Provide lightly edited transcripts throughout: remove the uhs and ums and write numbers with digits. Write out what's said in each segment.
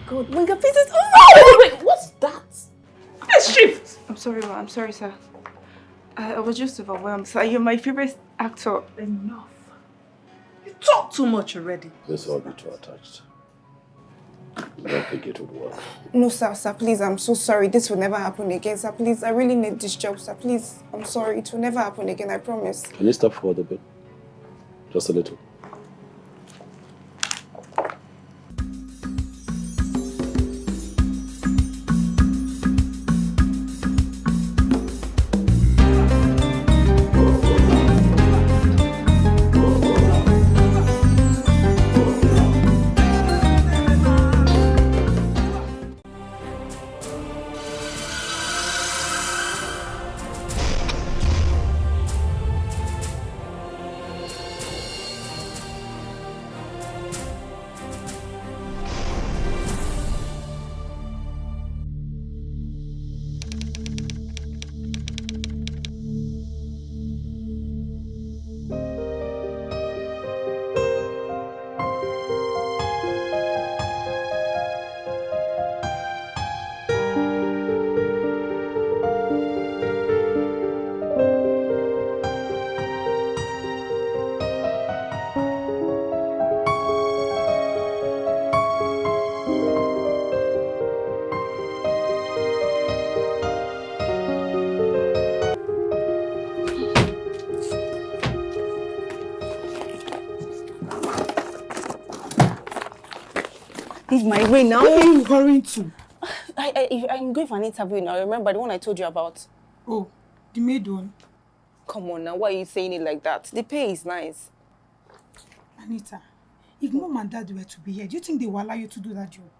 God, Winga pieces. Oh no! Wait, what's that? Let's shift. I'm sorry, ma. I'm sorry, sir. I was just overwhelmed. Sir, you're my favorite actor. Enough. You talk too much already. This will be too attached. I don't think it would work. No, sir, please, I'm so sorry. This will never happen again, sir. Please, I really need this job, sir. Please, I'm sorry. It will never happen again, I promise. Can you step forward a bit? Just a little. This is my way now. Where are you hurrying to? I'm going for an interview now. Remember the one I told you about? Oh, the maid one. Come on now, why are you saying it like that? The pay is nice. Anita, if mom and dad were to be here, do you think they will allow you to do that job?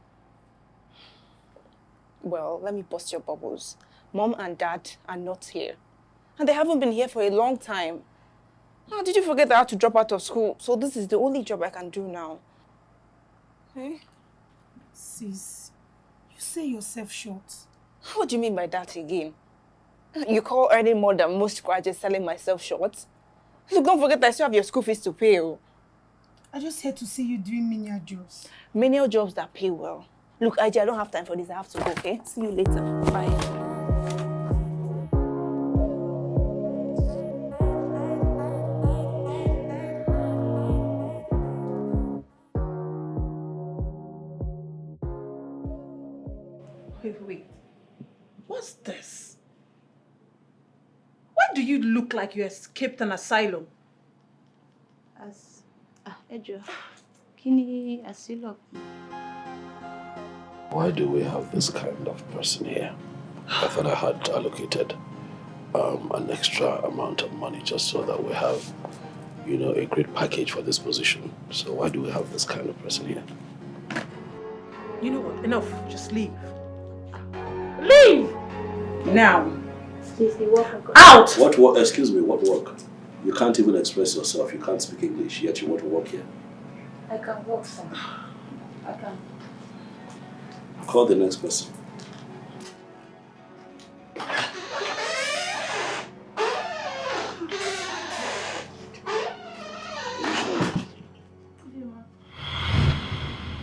Well, let me bust your bubbles. Mom and dad are not here. And they haven't been here for a long time. Oh, did you forget that I had to drop out of school? So this is the only job I can do now. Hey? Sis, you say yourself short. What do you mean by that again? You call earning more than most graduates selling myself short? Look, don't forget that I still have your school fees to pay. I just had to see you doing menial jobs. Menial jobs that pay well. Look, IJ, I don't have time for this. I have to go, okay? See you later. Bye. Wait. What's this? Why do you look like you escaped an asylum? Ejo, kini asilo. Why do we have this kind of person here? I thought I had allocated an extra amount of money just so that we have, you know, a great package for this position. So why do we have this kind of person here? You know what? Enough. Just leave. Leave! Now. Please, the work. Out! What work? Excuse me, what work? You can't even express yourself. You can't speak English, yet you want to work here. I can work, sir. I can. Call the next person.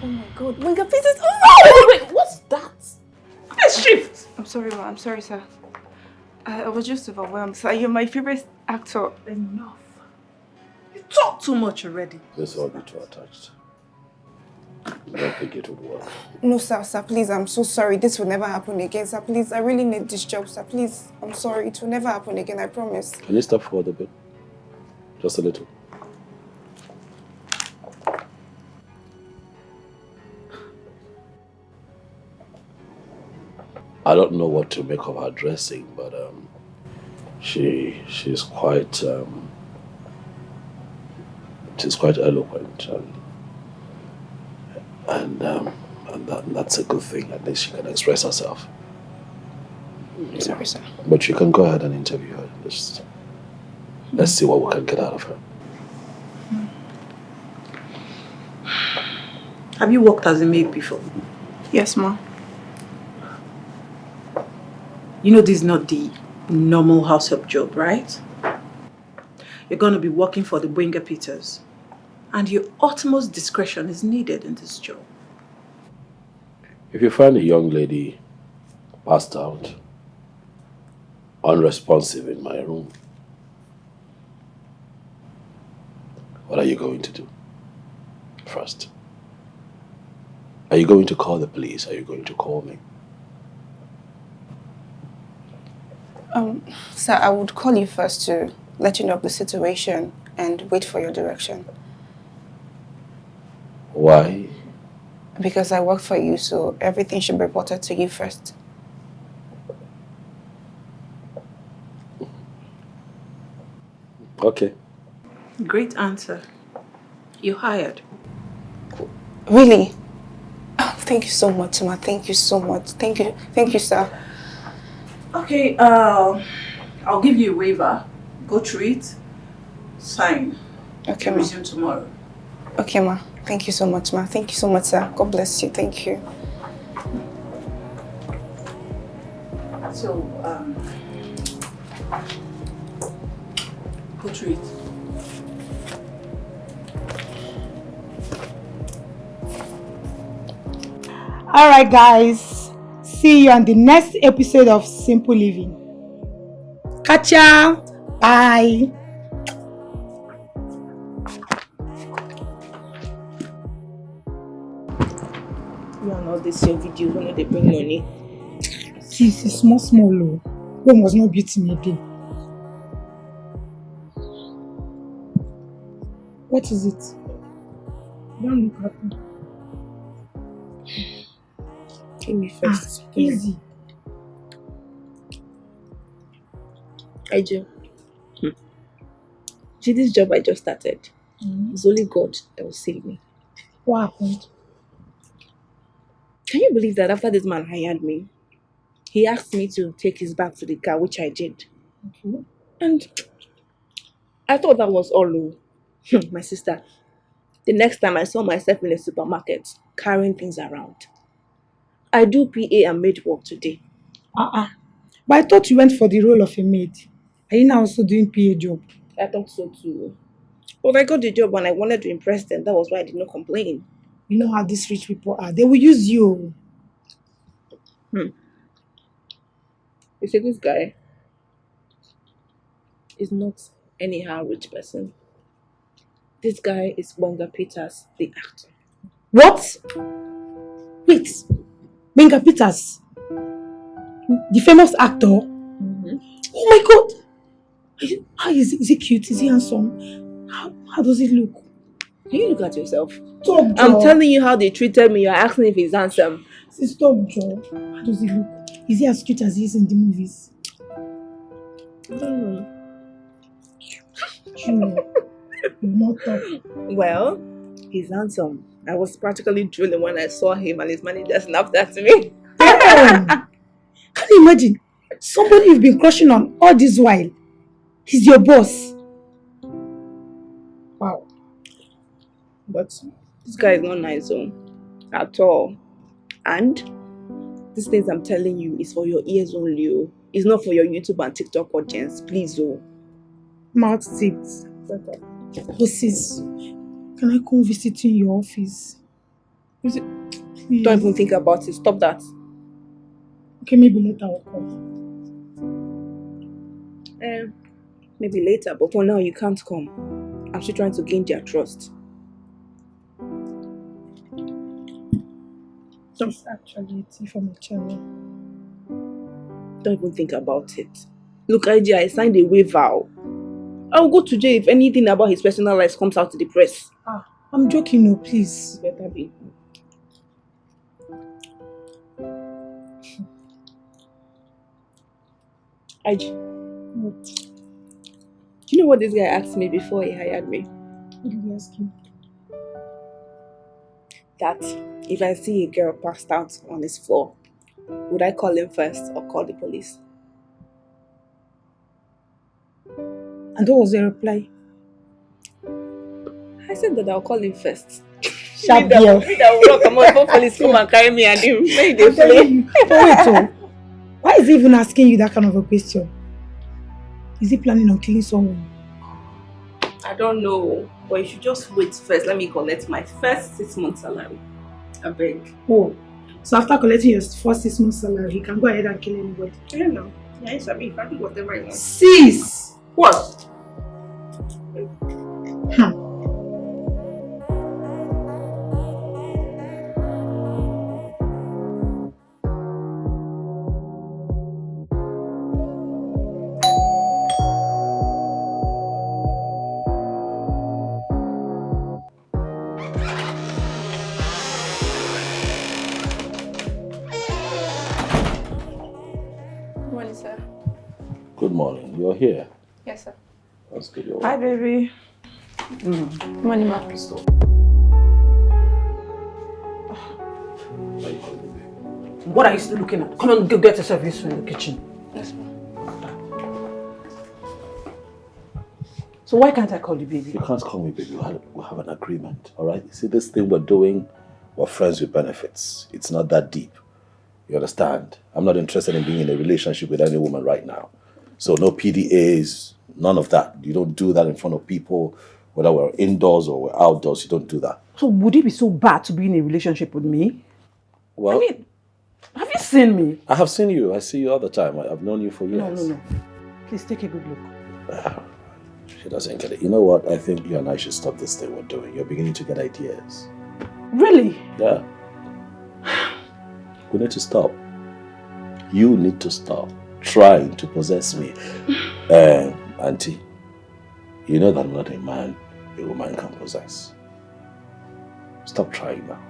Oh my God, Winga pieces. Oh no! Wait, what's that? Let's shift! I'm sorry, ma. I'm sorry, sir. I was just overwhelmed. Sir, you're my favorite actor. Enough. You talk too much already. This will be too attached. I don't think it would work. No, sir, please, I'm so sorry. This will never happen again, sir. Please, I really need this job, sir. Please, I'm sorry. It will never happen again, I promise. Can you step forward a bit? Just a little. I don't know what to make of her dressing, but she's quite eloquent, and that's a good thing. At least she can express herself. Sorry, sir. But you can go ahead and interview her. Let's see what we can get out of her. Have you worked as a maid before? Yes, ma. You know this is not the normal house help job, right? You're going to be working for the Winger Peters. And your utmost discretion is needed in this job. If you find a young lady passed out, unresponsive in my room, what are you going to do first? Are you going to call the police? Are you going to call me? Sir, I would call you first to let you know of the situation and wait for your direction. Why? Because I work for you, so everything should be reported to you first. Okay. Great answer. You're hired. Really? Oh, thank you so much, Ma. Thank you so much. Thank you, sir. Okay, I'll give you a waiver. Go through it. Sign. Okay, And Ma. resume tomorrow. Okay, Ma. Thank you so much, Ma. Thank you so much, sir. God bless you. Thank you. So, go through it. Alright guys, see you on the next episode of Simple Living. Catch ya! Bye! You and all this your videos when they bring money. Sis, it's small low. One was not beating me again. What is it? Don't look at me. Give me first. Easy. I do. See this job I just started. It's only God that will save me. What happened? Can you believe that after this man hired me, he asked me to take his bag to the car, which I did. Okay. And I thought that was all. My sister. The next time I saw myself in a supermarket carrying things around. I do PA and maid work today. But I thought you went for the role of a maid. Are you now also doing PA job? I thought so too. But I got the job and I wanted to impress them. That was why I did not complain. You know how these rich people are. They will use you. You see, this guy is not anyhow rich person. This guy is Benga Peters, the actor. What? Wait. Benga Peters? The famous actor? Oh my God! How is he cute? Is he handsome? How does he look? Can you look at yourself? Stop, I'm Joe. telling you how they treated me. You're asking if he's handsome. Stop, Joe. How does he look? Is he as cute as he is in the movies? Joe, you're not talking. Well, he's handsome. I was practically drooling when I saw him and his manager snapped at me. Damn! Can you imagine? Somebody you've been crushing on all this while. He's your boss. Wow. But this guy is not nice at all. And these things I'm telling you is for your ears only. It's not for your YouTube and TikTok audience. Please, Mouth tips. Bosses, can I come visit you in your office? Please. Please. Don't even think about it. Stop that. Okay, maybe later I'll come. Maybe later, but for now you can't come. I'm still trying to gain their trust. It's actually a tea from the channel. Don't even think about it. Look, IG, I signed a waiver. I'll go to jail if anything about his personal life comes out to the press. I'm joking, no, please. Better be. IG. What? Do you know what this guy asked me before he hired me? What did he ask you? That if I see a girl passed out on his floor, would I call him first or call the police? And what was your reply? I said that I'll call him first. Sharp girl. That will come on, police come and carry me and him. Where they play? Wait, why is he even asking you that kind of a question? Is he planning on killing someone? I don't know, but you should just wait first. Let me collect my first 6 months salary. I beg. Oh, So after collecting your first 6 months salary, he can go ahead and kill anybody. Yeah, no. Yeah, it's a me. I do whatever I want. Sis! What? Good morning, sir. Good morning. You're here. Yes, sir. That's good. You're Hi, welcome. baby. Good morning, ma'am. Why you calling me? What are you still looking at? Come on, go get yourself used in the kitchen. Yes, ma'am. So why can't I call you baby? You can't call me baby. We have an agreement, all right? You see, this thing we're doing, we're friends with benefits. It's not that deep. You understand? I'm not interested in being in a relationship with any woman right now. So no PDAs, none of that. You don't do that in front of people, whether we're indoors or we're outdoors. You don't do that. So would it be so bad to be in a relationship with me? Well, I mean, have you seen me? I have seen you. I see you all the time. I've known you for years. No. Please take a good look. She doesn't get it. You know what? I think you and I should stop this thing we're doing. You're beginning to get ideas. Really? Yeah. We need to stop. You need to stop trying to possess me. Auntie, you know that I'm not a man a woman can possess. Stop trying now.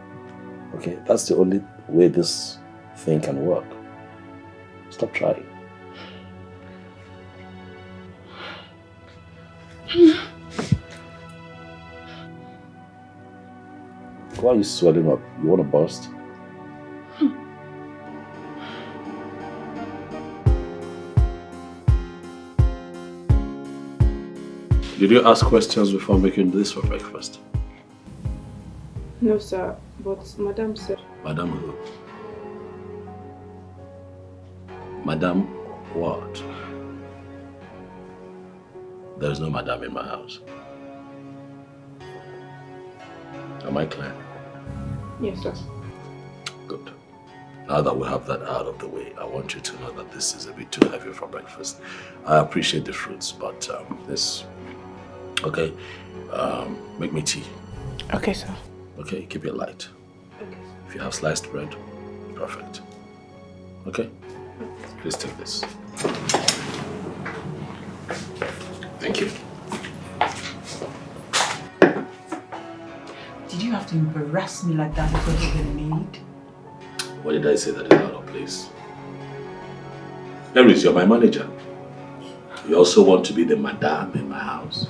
Okay? That's the only way this thing can work. Stop trying. Why are you swelling up? You want to burst? Did you ask questions before making this for breakfast? No, sir. But Madam said... Madam who? Madam what? There's no madam in my house. Am I clear? Yes, sir. Good. Now that we have that out of the way, I want you to know that this is a bit too heavy for breakfast. I appreciate the fruits, but this... Okay, make me tea. Okay, sir. Okay, keep it light. Okay. If you have sliced bread, perfect. Okay? Please take this. Thank you. Did you have to embarrass me like that because of the maid? What did I say that is out of place? Aries, you're my manager. You also want to be the madam in my house.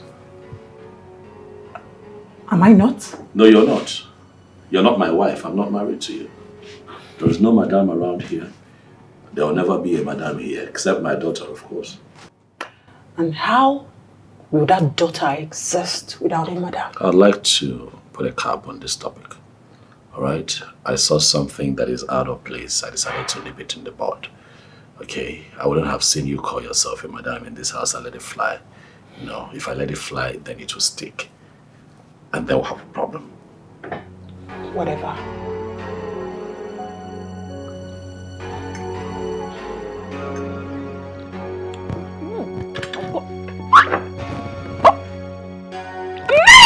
Am I not? No, you're not. You're not my wife. I'm not married to you. There is no madam around here. There will never be a madam here, except my daughter, of course. And how will that daughter exist without a mother? I'd like to put a cap on this topic. All right? I saw something that is out of place. I decided to nip it in the bud. Okay? I wouldn't have seen you call yourself a madam in this house and let it fly. No, if I let it fly, then it will stick. And then we'll have a problem. Whatever.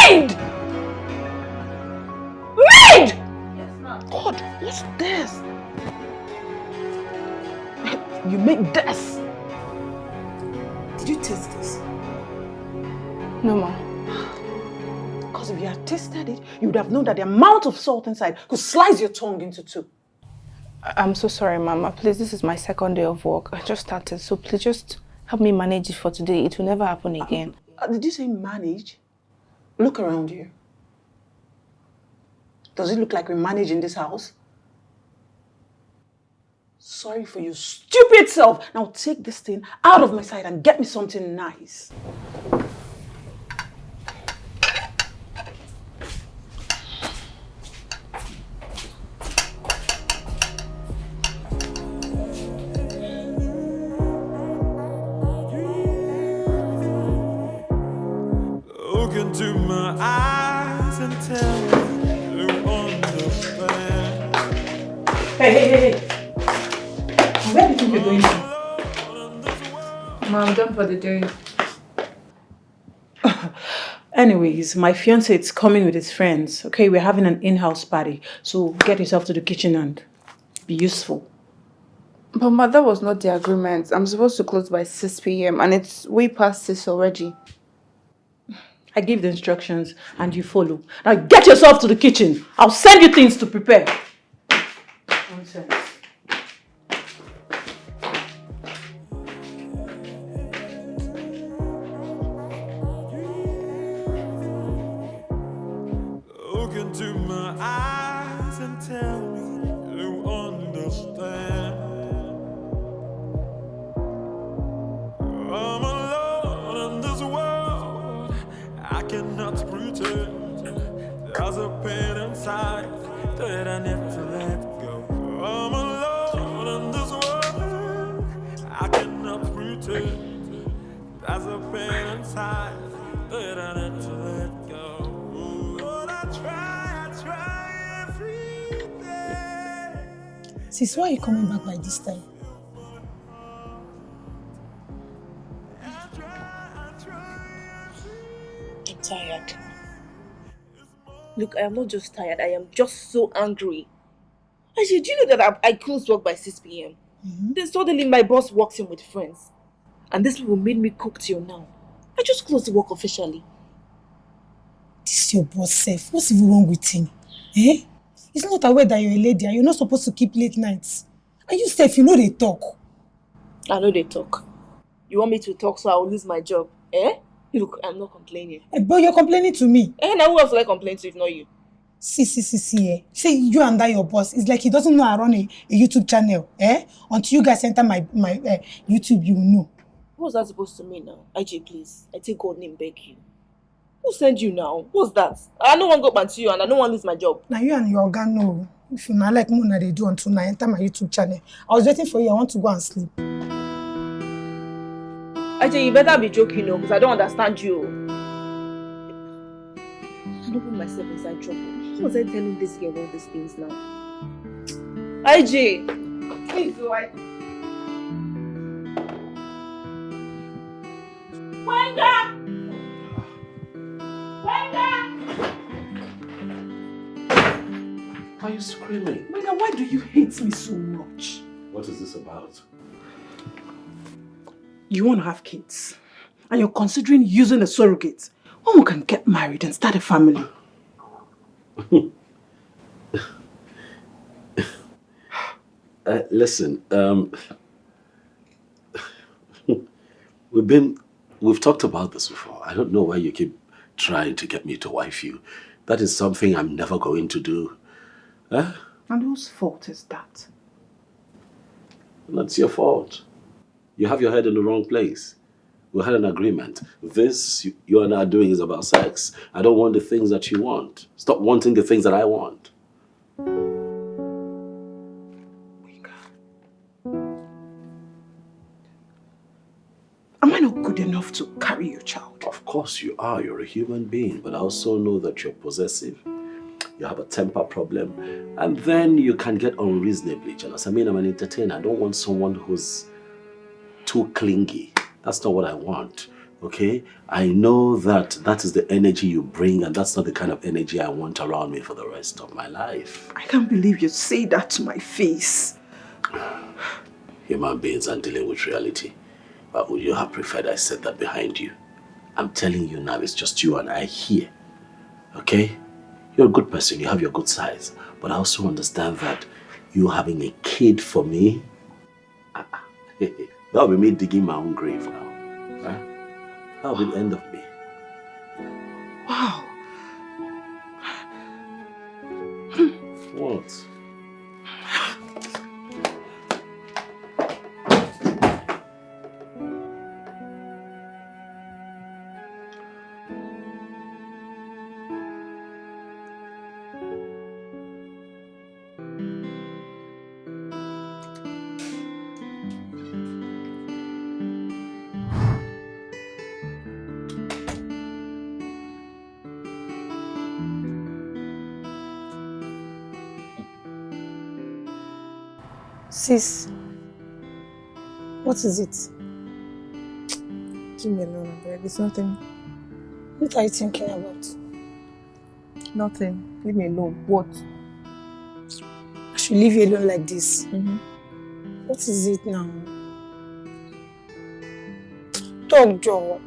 Maid! Maid! Yes, ma'am. God, what's this? You make this. Did you taste this? No, ma'am. Because if you had tasted it, you would have known that the amount of salt inside could slice your tongue into two. I'm so sorry, Mama. Please, this is my second day of work. I just started, so please just help me manage it for today. It will never happen again. Did you say manage? Look around you. Does it look like we manage in this house? Sorry for your stupid self. Now take this thing out of my sight and get me something nice. Look into my eyes and tell me you understand. Hey. Where do you think you're going to? Mom, I'm done for the day. Anyways, my fiancé is coming with his friends. Okay, we're having an in-house party. So get yourself to the kitchen and be useful. But Ma, that was not the agreement. I'm supposed to close by 6 p.m. and it's way past 6 already. I give the instructions and you follow. Now get yourself to the kitchen. I'll send you things to prepare. Nonsense. Look into my eyes and tell me you understand. I'm alone in this world. I cannot pretend. There's a pain inside that I need to let go. I'm alone in this world. I cannot pretend. There's a pain inside that I need to let go. But I try every day. Sis, why are you coming back by this time? I'm tired. Look, I am not just tired. I am just so angry. Actually, do you know that I closed work by 6 p.m.? Then suddenly my boss walks in with friends. And these people made me cook till now. I just closed the work officially. This is your boss, Seth. What's even wrong with him? Eh? He's not aware that you're a lady and you're not supposed to keep late nights. And you, Seth, you know they talk. I know they talk. You want me to talk so I'll lose my job? Eh? Look, I'm not complaining. But you're complaining to me. Now who else will I complain to if not you? See, eh? Say you and that your boss. It's like he doesn't know I run a YouTube channel. Eh? Until you guys enter my YouTube, you will know. What's that supposed to mean now? IJ, please. I take God name, beg you. Who sent you now? What's that? I don't want to go back to you and I don't want to lose my job. Now you and your organ know. If you not like Mona, they do until I enter my YouTube channel. I was waiting for you. I want to go and sleep. IJ, you better be joking, because I don't understand you. I don't put myself inside trouble. How was I telling this girl all these things now? IJ! Please, why? Wenda! Why are you screaming? Mega, why do you hate me so much? What is this about? You want to have kids. And you're considering using a surrogate. When we can get married and start a family. Listen, we've talked about this before. I don't know why you keep trying to get me to wife you. That is something I'm never going to do. Huh? And whose fault is that? That's your fault. You have your head in the wrong place. We had an agreement. This you and I are doing is about sex. I don't want the things that you want. Stop wanting the things that I want. Am I not good enough to carry your child? Of course you are. You're a human being. But I also know that you're possessive. You have a temper problem. And then you can get unreasonably jealous. I mean, I'm an entertainer. I don't want someone who's too clingy. That's not what I want. Okay? I know that is the energy you bring, and that's not the kind of energy I want around me for the rest of my life. I can't believe you say that to my face. Human beings are dealing with reality. But would you have preferred I said that behind you? I'm telling you now, it's just you and I here. Okay? You're a good person, you have your good sides. But I also understand that you having a kid for me, that'll be me digging my own grave now. Huh? That'll be the end of me. Wow. What? Sis, what is it? Leave me alone, I beg. It's nothing. What are you thinking about? Nothing. Leave me alone. What? I should leave you alone like this. Mm-hmm. What is it now? Talk, Joe.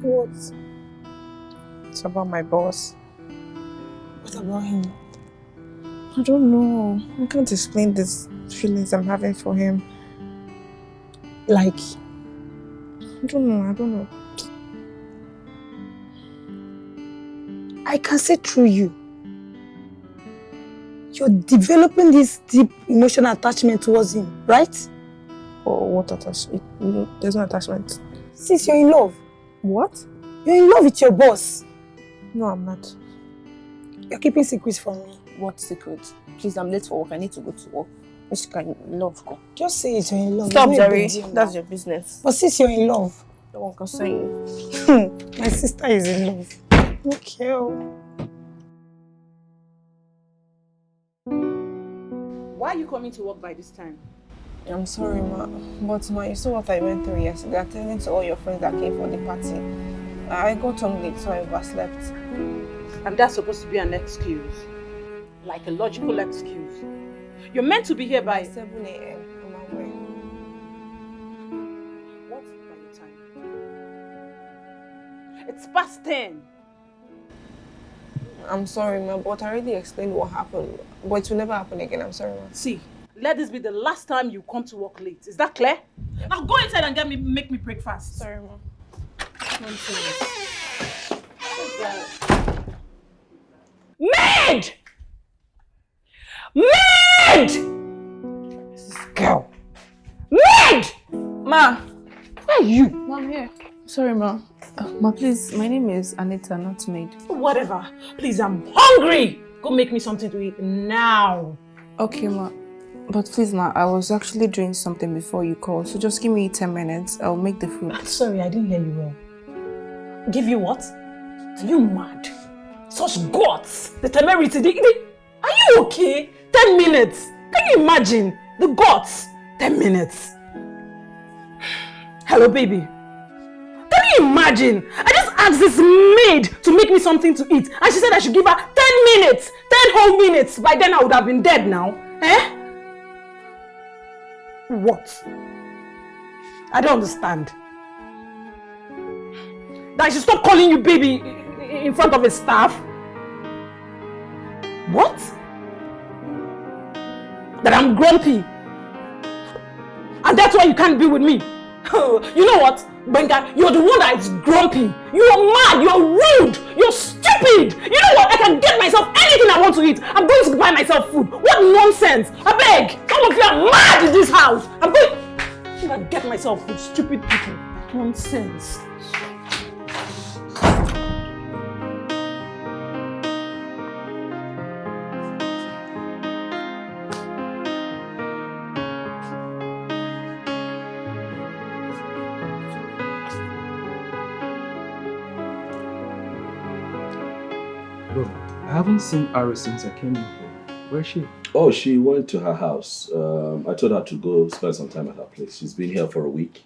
What? It's about my boss. What about him? I don't know. I can't explain these feelings I'm having for him. Like, I don't know. I can see through you. You're developing this deep emotional attachment towards him, right? Or what attachment? There's no attachment. Since you're in love. What? You're in love with your boss. No, I'm not. You're keeping secrets from me. What secret? Please, I'm late for work. I need to go to work. Which kind of love? Go. Just say it, you're in love. Stop, It's not a Jerry. big deal That's now. your business. But since you're in love. No one can say you. My sister is in love. Okay. Why are you coming to work by this time? I'm sorry, ma. But ma, you saw what I went through yesterday. Attending to all your friends that came for the party. I got home late, so I overslept. And that's supposed to be an excuse. Like a logical excuse. You're meant to be here by 7 a.m. I'm aware. What's by the time? It's past 10. I'm sorry, ma, but I already explained what happened. But it will never happen again. I'm sorry, ma. See, let this be the last time you come to work late. Is that clear? Now go inside and make me breakfast. Sorry, ma. Nonsense. Maid! Maid! This girl. Maid! Ma! Where are you? Ma, I'm here. Sorry, ma. Ma, please, my name is Anita, not Maid. Whatever. Please, I'm hungry. Go make me something to eat now. Okay, ma. But please, ma, I was actually doing something before you called, so just give me 10 minutes. I'll make the food. Sorry, I didn't hear you well. Give you what? Are you mad? Such guts! The temerity, are you okay? 10 minutes! Can you imagine? The guts! 10 minutes! Hello, baby. Can you imagine? I just asked this maid to make me something to eat, and she said I should give her 10 minutes! 10 whole minutes! By then I would have been dead now. Eh? What? I don't understand. That I should stop calling you baby in front of a staff? What? That I'm grumpy? And that's why you can't be with me? You know what, Benga? You're the one that is grumpy. You're mad, you're rude, you're stupid. You know what? I can get myself anything I want to eat. I'm going to buy myself food. What nonsense. I beg. Some of you are mad in this house. I'm going to get myself food. Stupid people. Nonsense. I haven't seen Ari since I came in here. Where is she? Oh, she went to her house. I told her to go spend some time at her place. She's been here for a week.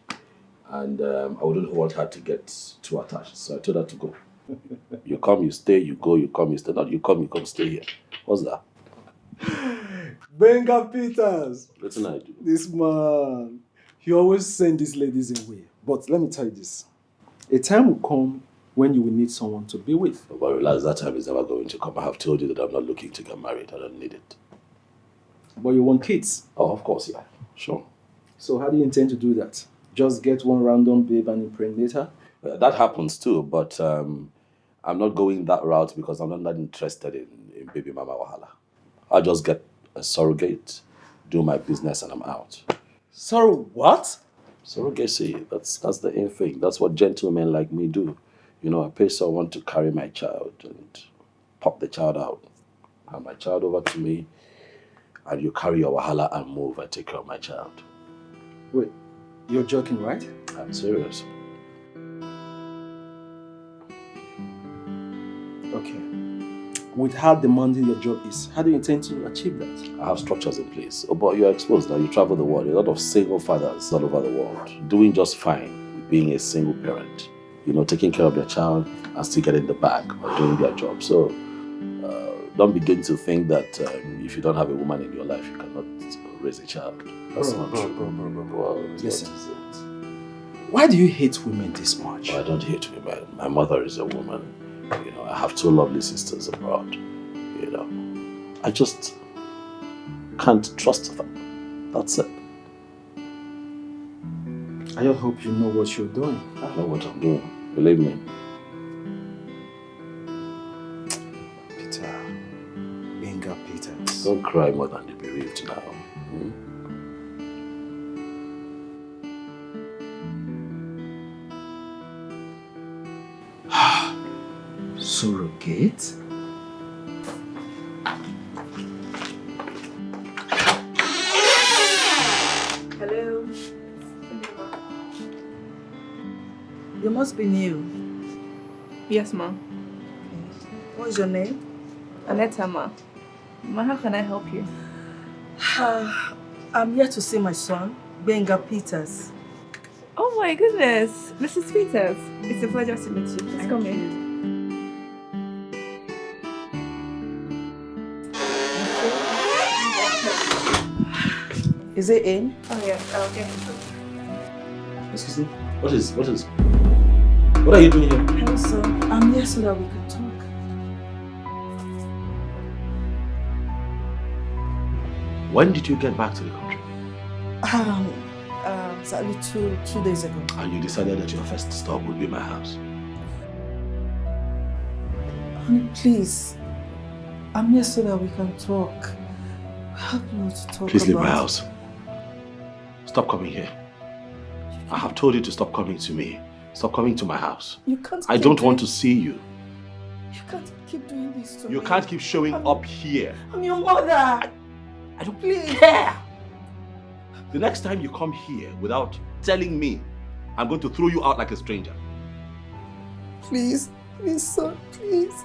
And I wouldn't want her to get too attached. So I told her to go. You come, you stay, you go, you come, you stay. Not you come, stay here. What's that? Benga Peters! Listen, I do. This man. He always send these ladies away. But let me tell you this. A time will come when you will need someone to be with. But relax, that time is never going to come. I have told you that I'm not looking to get married. I don't need it. But you want kids? Oh, of course, yeah. Sure. So how do you intend to do that? Just get one random babe and impregnate her? That happens too, but I'm not going that route because I'm not that interested in baby mama wahala. I'll just get a surrogate, do my business, and I'm out. Sorry, what? Surrogacy, that's the in thing. That's what gentlemen like me do. You know, I pay someone to carry my child and pop the child out. Hand my child over to me, and you carry your wahala and move and take care of my child. Wait, you're joking, right? I'm serious. Okay. with how demanding your job is, how do you intend to achieve that? I have structures in place. Oh, but you're exposed now. You travel the world. A lot of single fathers all over the world doing just fine with being a single parent. You know, taking care of their child and still getting the bag or doing their job. So don't begin to think that if you don't have a woman in your life, you cannot raise a child. That's not true. Well, listen. Why do you hate women this much? I don't hate women. My mother is a woman. You know, I have 2 lovely sisters abroad. You know, I just can't trust them. That's it. I just hope you know what you're doing. I know what I'm doing. Believe me. Don't cry more than the bereaved now. Surrogate? Hello. You must be new. Yes, ma. What is your name? Anita, ma. Ma, how can I help you? I'm here to see my son, Benga Peters. Oh my goodness, Mrs. Peters. It's a pleasure to meet you. Please come in. Is it in? Oh yes, I'll get it. Excuse me? What are you doing here? Hello, sir. I'm here so that we can talk. When did you get back to the country? Exactly two days ago. And you decided that your first stop would be my house? Honey, please. I'm here so that we can talk. We have a lot to talk about. Please leave my house. Stop coming here. I have told you to stop coming to me. Stop coming to my house. You can't. I don't want to see you. You can't keep doing this to me. You can't keep showing up here. I'm your mother. I don't care. The next time you come here without telling me, I'm going to throw you out like a stranger. Please, son, please.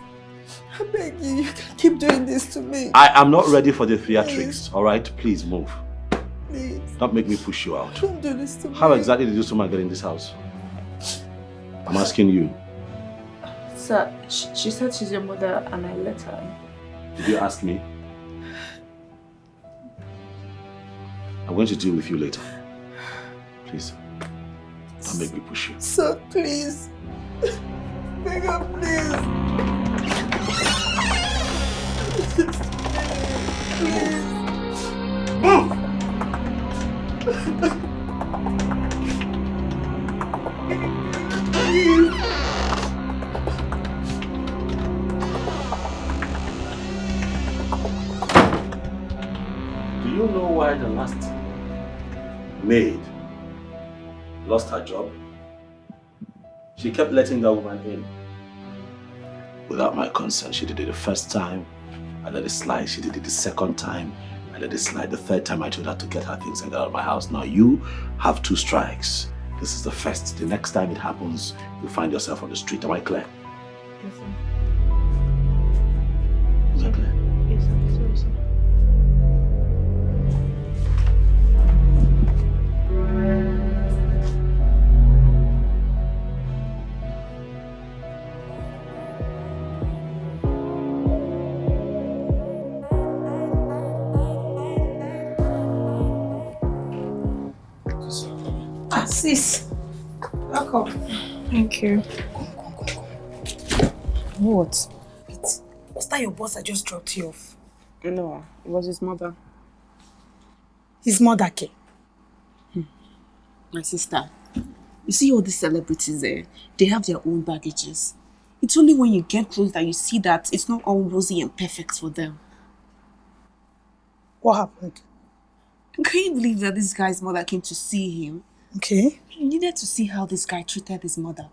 I beg you, you can't keep doing this to me. I am not ready for the theatrics, all right? Please move. Please. Don't make me push you out. Don't do this to me. How exactly did this woman get in this house? I'm asking you. Sir, she said she's your mother and I let her in. Did you ask me? I'm going to deal with you later. Please. Don't make me push you. Sir, please. Beg her, please. Move! Do you know why the last maid lost her job? She kept letting that woman in. Without my consent, she did it the first time. I let it slide. She did it the second time. I let it slide. The third time I told her to get her things and get out of my house. Now you have 2 strikes. This is the first. The next time it happens, you find yourself on the street. Am I clear? Yes, sir. Is that clear? Yes, sir. Sorry, sir. Sis, welcome. Thank you. What? Was that your boss that just dropped you off? No, it was his mother. His mother, Ke? My sister, you see all these celebrities there, they have their own baggages. It's only when you get close that you see that it's not all rosy and perfect for them. What happened? Can you believe that this guy's mother came to see him? Okay. He needed to see how this guy treated his mother.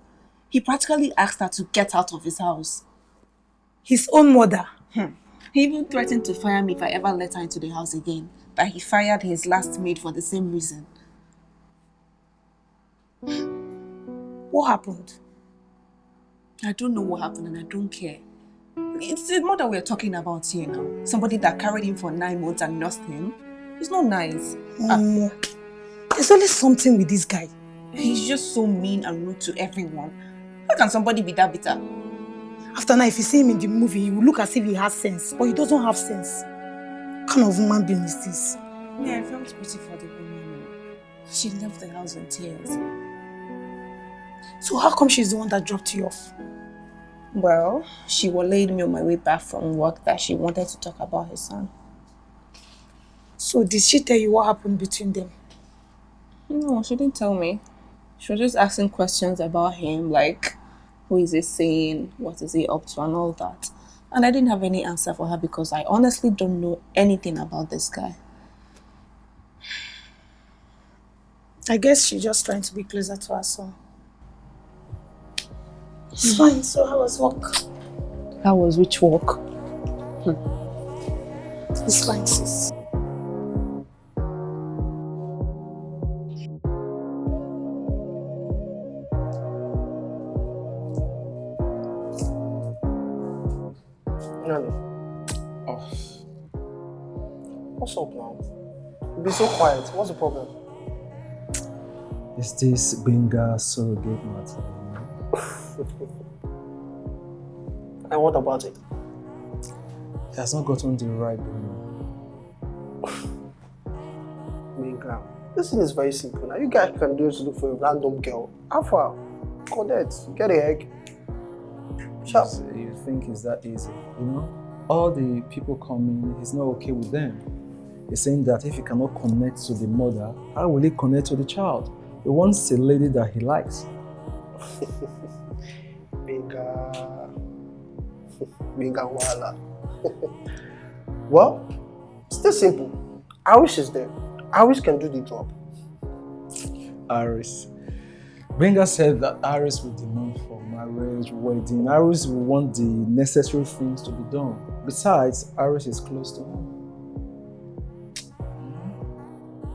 He practically asked her to get out of his house. His own mother? He even threatened to fire me if I ever let her into the house again. That he fired his last maid for the same reason. What happened? I don't know what happened and I don't care. It's the mother we're talking about here now. Somebody that carried him for 9 months and nursed him. It's not nice. There's always something with this guy. He's just so mean and rude to everyone. How can somebody be that bitter? After now, if you see him in the movie, he will look as if he has sense, but he doesn't have sense. What kind of woman being is this? Yeah, I felt pity for the woman. She left the house in tears. So how come she's the one that dropped you off? Well, she waylaid me on my way back from work that she wanted to talk about her son. So did she tell you what happened between them? No, she didn't tell me. She was just asking questions about him, like, who is he seeing, what is he up to, and all that. And I didn't have any answer for her because I honestly don't know anything about this guy. I guess she's just trying to be closer to her son. It's fine, so how was work? How was which work? It's fine, sis. Oh. What's up now? You be so quiet. What's the problem? Is this Benga surrogate matter? And what about it? He has not gotten the right woman. Benga, this thing is very simple. Now you guys can do is look for a random girl. How far? Connect. Get a egg. Sharp. You think it's that easy? You know, all the people coming, he's not okay with them. He's saying that if he cannot connect to the mother, how will he connect to the child? He wants a lady that he likes. Benga wala. Well, it's still simple. Iris is there. Iris can do the job. Iris. Benga said that Iris will demand for marriage, wedding. Iris will want the necessary things to be done. Besides, Iris is close to him.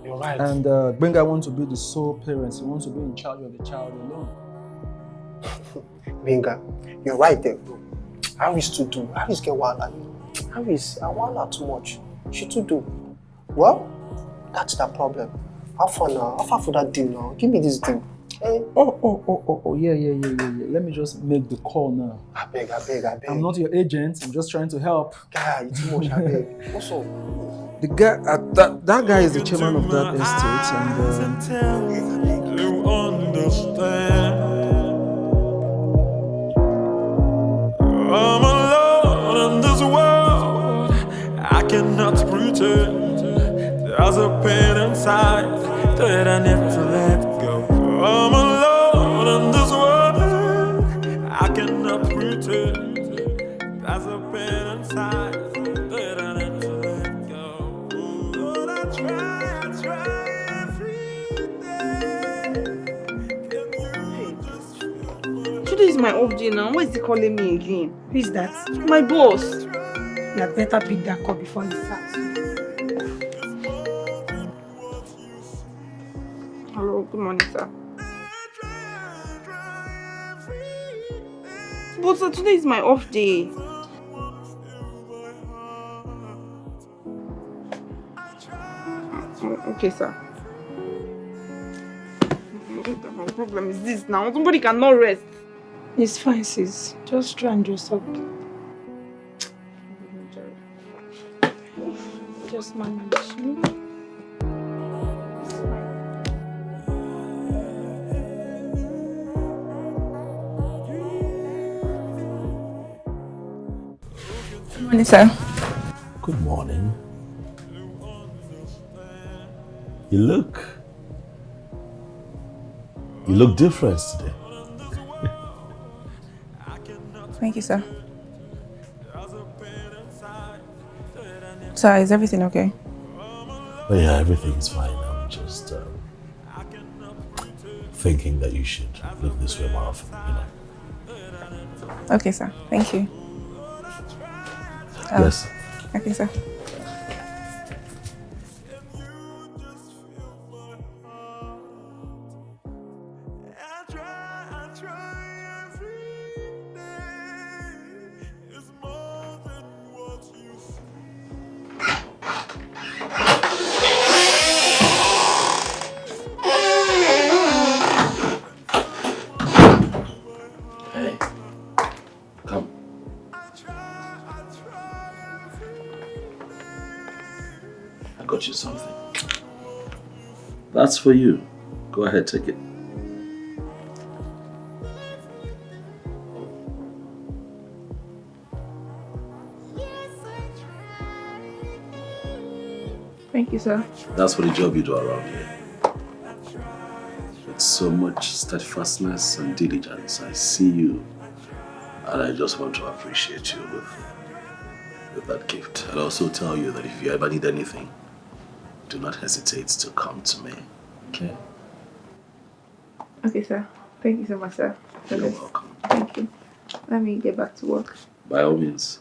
You're right. And Benga wants to be the sole parent. He wants to be in charge of the child alone. Benga, you're right there, bro. Iris to do. Iris get wala. Iris, I wala too much. She to do. Well, that's the problem. How far now? How far for that deal now? Give me this deal. Hey. Oh, yeah. Let me just make the call now. I beg. I'm not your agent. I'm just trying to help. Guy, you too much, I beg. What's up? The guy, that guy is the chairman of that estate, and you understand. I'm alone in this world. I cannot pretend. There's a pain inside that I need to let go. I'm alone in this world. I cannot pretend. There's a pain inside that I need to let go. But I try every day. Today is my off day now. Why is he calling me again? Who is that? My boss. You had better pick that call before he starts. Hello, good morning, sir. But sir, today is my off day. Okay, sir. What the problem is this now? Somebody cannot rest. It's fine, sis. Just try and dress up. Just manage. Good morning, sir. Good morning. You look different today. Thank you, sir. Sir, is everything okay? Oh yeah, everything's fine. I'm just thinking that you should look this way more often, you know. Okay, sir. Thank you. Yes. Okay, sir. bought you something. That's for you. Go ahead, take it. Thank you, sir. That's for the job you do around here. With so much steadfastness and diligence, I see you, and I just want to appreciate you with that gift. And also tell you that if you ever need anything, do not hesitate to come to me. Okay? Okay, sir. Thank you so much, sir. You're welcome. Thank you. Let me get back to work. By all means.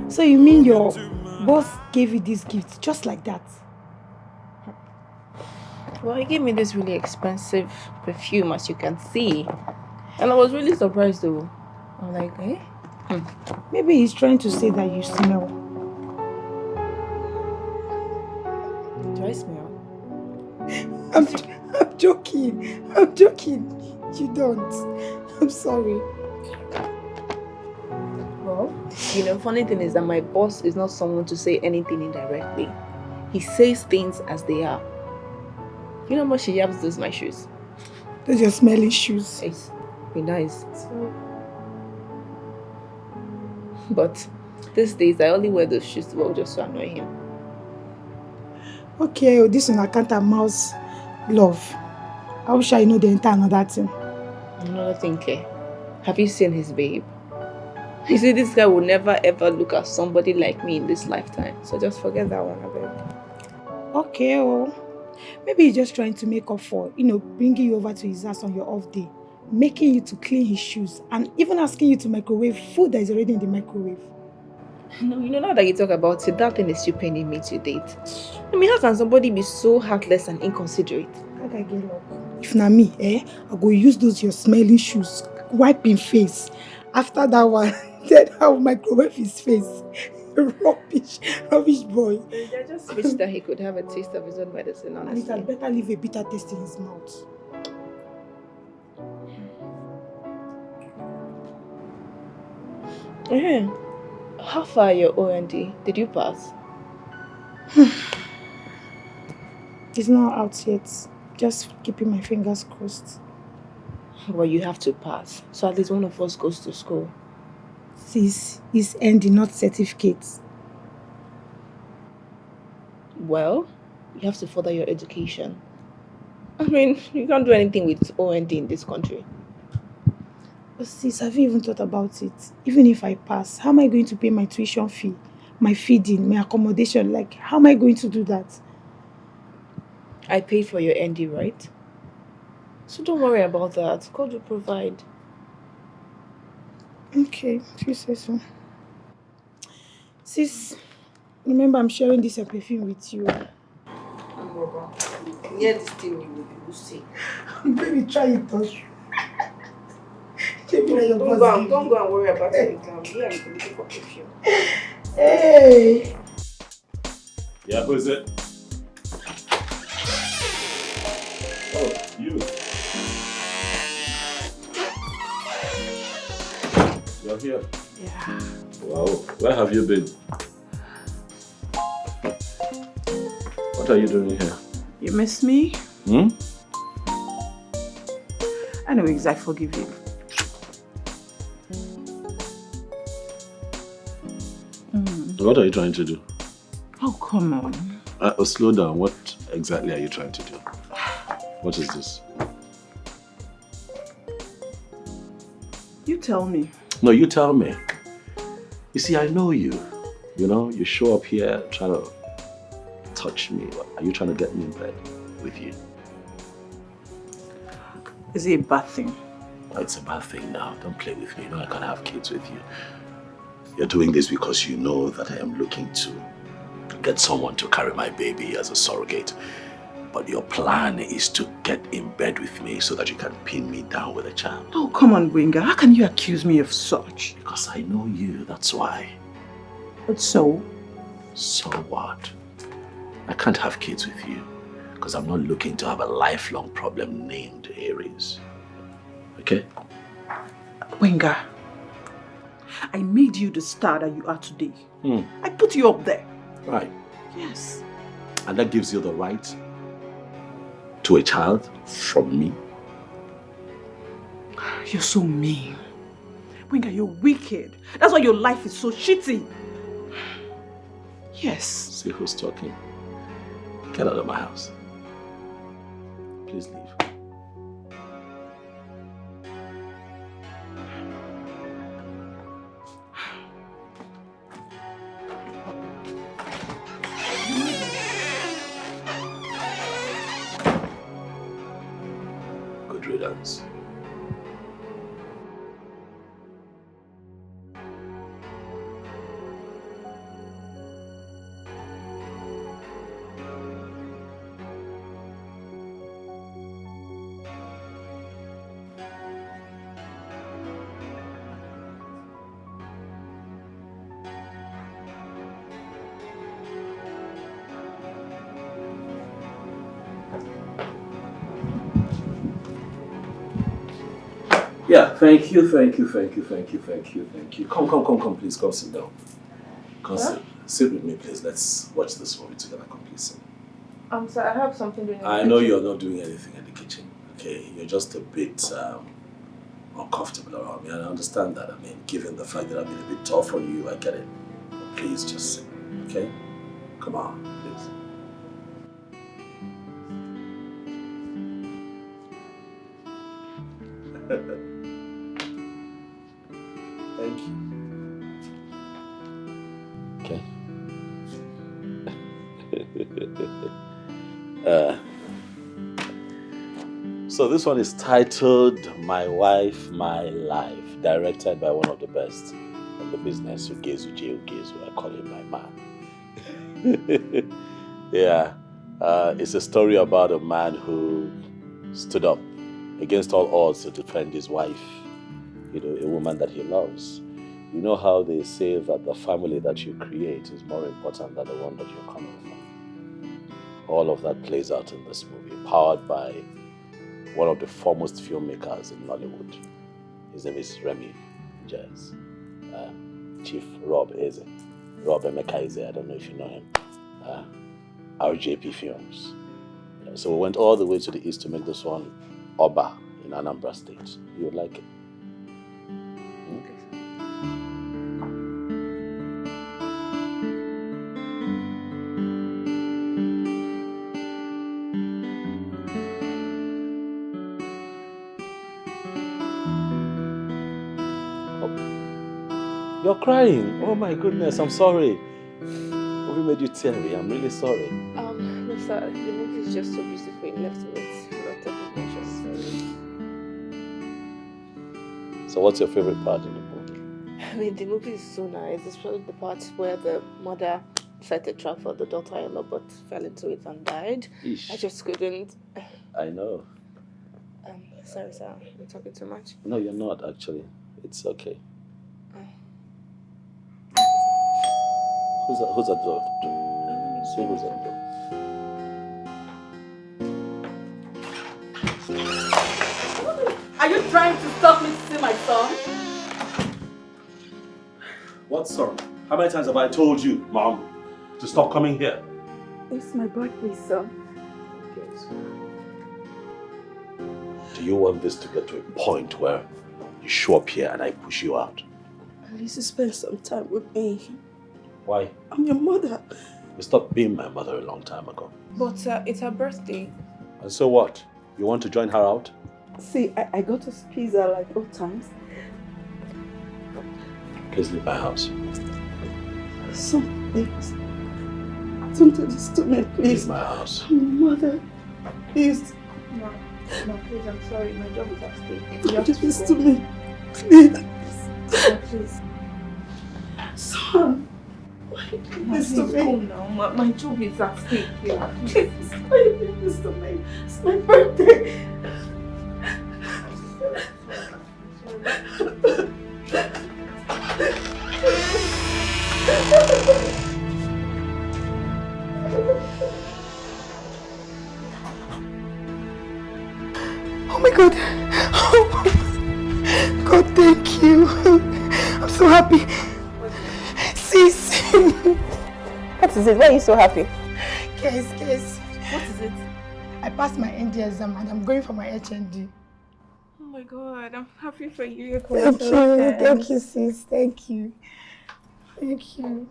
So you mean your boss gave you this gift just like that? Well, he gave me this really expensive perfume, as you can see. And I was really surprised though. I'm like, eh? Maybe he's trying to say that you smell. Do I smell? I'm joking. I'm joking. You don't. I'm sorry. Well, funny thing is that my boss is not someone to say anything indirectly. He says things as they are. You know how much he yaps those my shoes? Those your smelly shoes. It's be nice. But these days I only wear those shoes to work just to annoy him. Okay, this one I can't mouse love. I wish I know the entire another thing. Another thing, Ke. Have you seen his babe? You see, this guy will never ever look at somebody like me in this lifetime. So just forget that one, I beg. Okay, maybe he's just trying to make up for, bringing you over to his house on your off day, making you to clean his shoes, and even asking you to microwave food that is already in the microwave. No, now that you talk about it, that thing is still paining me to date. I mean, how can somebody be so heartless and inconsiderate? If not me, I go use those your smelling shoes, wipe him face. After that one, then I will microwave his face. Rubbish boy. I just wish that he could have a taste of his own medicine, honestly. And it had better leave a bitter taste in his mouth. How far are your OND? Did you pass? It's not out yet. Just keeping my fingers crossed. Well, you have to pass. So at least one of us goes to school. Sis, it's ending, not certificates. Well, you have to further your education. I mean, you can't do anything with OND in this country. But sis, have you even thought about it? Even if I pass, how am I going to pay my tuition fee, my feeding, my accommodation? Like, how am I going to do that? I paid for your ND, right? So don't worry about that. God will provide. Okay, if you say so. Sis, remember I'm sharing this perfume with you. Near this thing you will see. Baby, try it, touch. Don't go and worry about it. I'm looking for perfume. Hey! Yeah, who is it? Oh, you. You're here? Yeah. Wow, where have you been? What are you doing here? You miss me? Hmm? Anyways, I forgive you. What are you trying to do? Oh, come on. Slow down. What exactly are you trying to do? What is this? You tell me. No, you tell me. You see, I know you. You show up here trying to touch me. Are you trying to get me in bed with you? Is it a bad thing? Oh, it's a bad thing now. Don't play with me. I can't have kids with you. You're doing this because you know that I am looking to get someone to carry my baby as a surrogate. But your plan is to get in bed with me so that you can pin me down with a child. Oh, come on, Winger. How can you accuse me of such? Because I know you, that's why. But so? So what? I can't have kids with you because I'm not looking to have a lifelong problem named Aries. Okay? Wenga, I made you the star that you are today. I put you up there. Right. Yes. And that gives you the right to a child from me? You're so mean. Wenga, you're wicked. That's why your life is so shitty. Yes. See who's talking. Get out of my house. Please leave. Good riddance. Yeah, thank you. Come, please, come sit down. Sit with me, please. Let's watch this movie together. Come, please. Sir, I have something doing in the I know kitchen. you're not doing anything in the kitchen, okay? You're just a bit uncomfortable around me, and I understand that. I mean, given the fact that I've been a bit tough on you, I get it. But please just sit, okay? Come on, please. Thank you. Okay. So this one is titled My Wife, My Life, directed by one of the best in the business, Ugezu. I call him my man. Yeah. It's a story about a man who stood up against all odds to defend his wife, you know, a woman that he loves. You know how they say that the family that you create is more important than the one that you're coming from. All of that plays out in this movie, powered by one of the foremost filmmakers in Nollywood. His name is Remy Jazz. Chief Rob Emeka Eze, I don't know if you know him. RJP Films. So we went all the way to the east to make this one Oba in Anambra State. You would like it? You're crying. Oh my goodness, I'm sorry. Have we made you teary? I'm really sorry. No, sir. The movie is just so beautiful. It left with a lot of emotions. So what's your favorite part in the movie? I mean, the movie is so nice. It's probably the part where the mother set a trap for the daughter-in-law but fell into it and died. Eesh. I just couldn't. I know. Sorry, sir. I'm talking too much. No, you're not actually. It's okay. Who's at the door? See who's at the door. Are you trying to stop me to see my son? What son? How many times have I told you, Mom, to stop coming here? It's my birthday, sir. Do you want this to get to a point where you show up here and I push you out? At least spend some time with me. Why? I'm your mother. You stopped being my mother a long time ago. But it's her birthday. And so what? You want to join her out? See, I got us pizza like all times. Please leave my house. Some things. Don't do this to me, please. Leave my house. I'm your mother. Please. No, please, I'm sorry. My job is at stake. Don't do this to me. Please. No, please. Son. Why you do this to me? Go now. My job is at stake here. Please, why you do this to me? It's my birthday. Oh my God. Oh. What is it? Why are you so happy? Guys, What is it? I passed my ND exam and I'm going for my HND. Oh my god, I'm happy for you. Thank you, sis. Thank you. Thank you.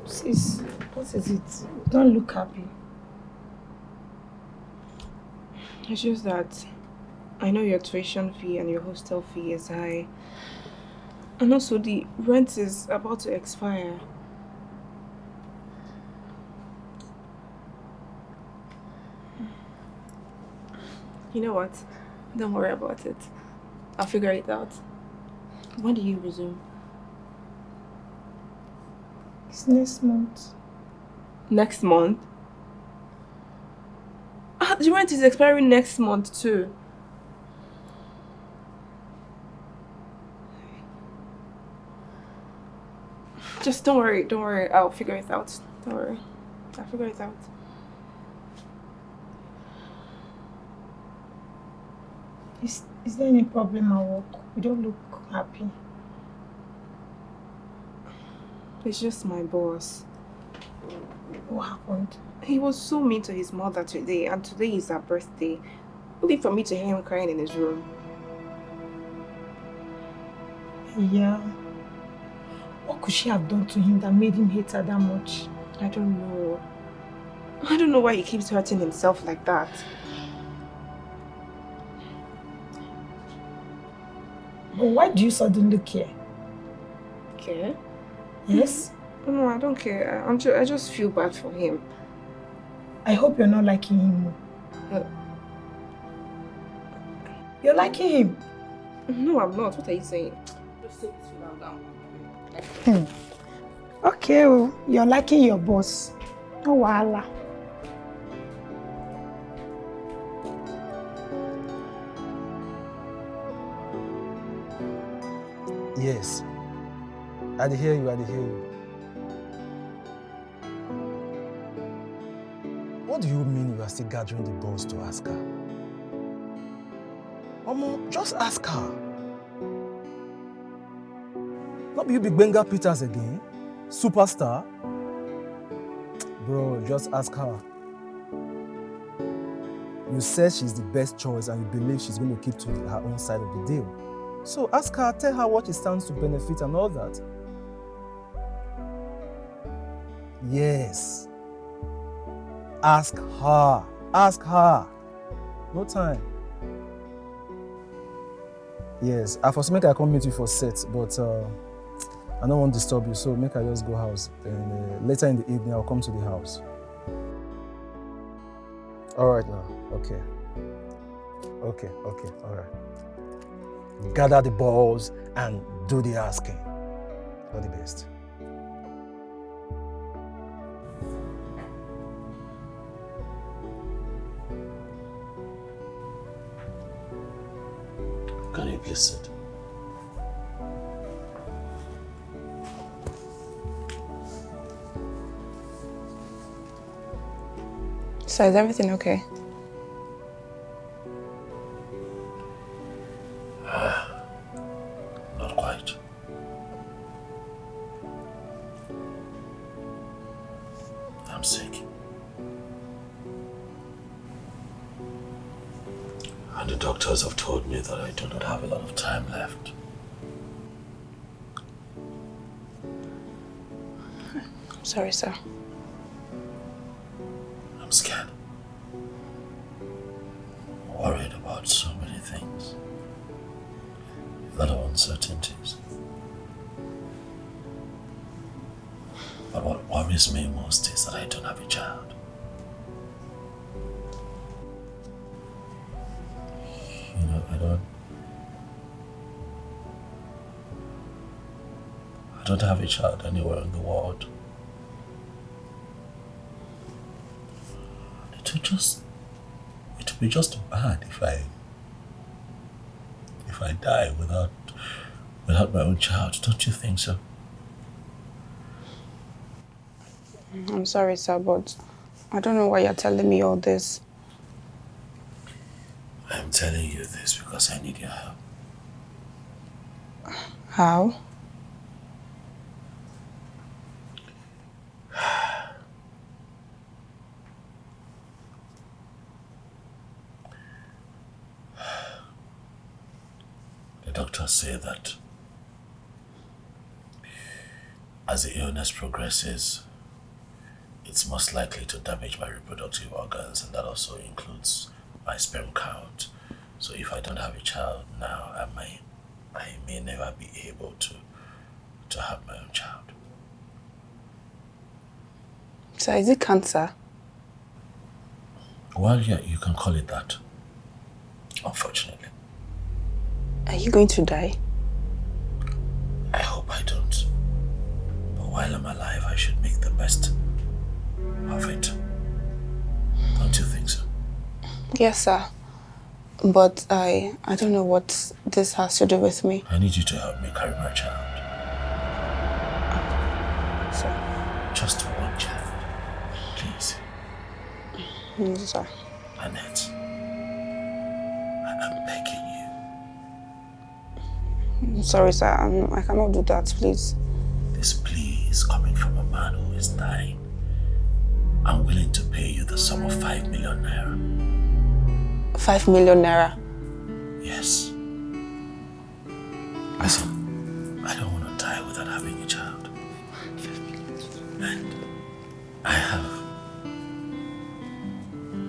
Sis, what is it? Don't look happy. It's just that I know your tuition fee and your hostel fee is high. And also the rent is about to expire. You know what? Don't worry about it. I'll figure it out. When do you resume? It's next month. Next month? The rent is expiring next month too. Just don't worry, I'll figure it out. Don't worry, I'll figure it out. Is there any problem at work? You don't look happy. It's just my boss. What happened? He was so mean to his mother today, and today is her birthday. Only for me to hear him crying in his room. Yeah. What could she have done to him that made him hate her that much? I don't know. I don't know why he keeps hurting himself like that. But why do you suddenly care? Care? Yes? No, I don't care. I just feel bad for him. I hope you're not liking him. You're liking him? No, I'm not. What are you saying? Just sit down. Okay, well, you're liking your boss. No wahala. Yes. I hear you. What do you mean you are still gathering the balls to ask her? Omo, just ask her. Not you Big Benga Peters again? Superstar? Bro, just ask her. You said she's the best choice and you believe she's going to keep to her own side of the deal. So ask her, tell her what it stands to benefit and all that. Yes. Ask her. Ask her. No time. Yes, I first make I come meet you for set, but I don't want to disturb you, so make I just go house. Then later in the evening, I'll come to the house. All right now. Okay, all right. Gather the balls and do the asking. All the best. Can you please sit? So is everything okay? Not quite. I'm sick. And the doctors have told me that I do not have a lot of time left. I'm sorry, sir. I'm scared. Worried about so many things. A lot of uncertainties. But what worries me most is that I don't have a child. You know, I don't have a child anywhere in the world. It would be just bad if I die without my own child, don't you think so? I'm sorry, sir, but I don't know why you're telling me all this. I'm telling you this because I need your help. How? The doctors say that as the illness progresses, it's most likely to damage my reproductive organs, and that also includes my sperm count. So if I don't have a child now, I may never be able to have my own child. So is it cancer? Well, yeah, you can call it that. Unfortunately. Are you going to die? I hope I don't. But while I'm alive, I should make the best of it. Don't you think so? Yes, sir. But I don't know what this has to do with me. I need you to help me carry my child. Sir. Just one child. Please. Yes, sir. Annette. I'm begging you. I'm sorry, sir. I cannot do that, please. This plea is coming from a man who is dying. I'm willing to pay you the sum of 5 million naira. 5 million naira? Yes. Listen, I don't want to die without having a child. And I have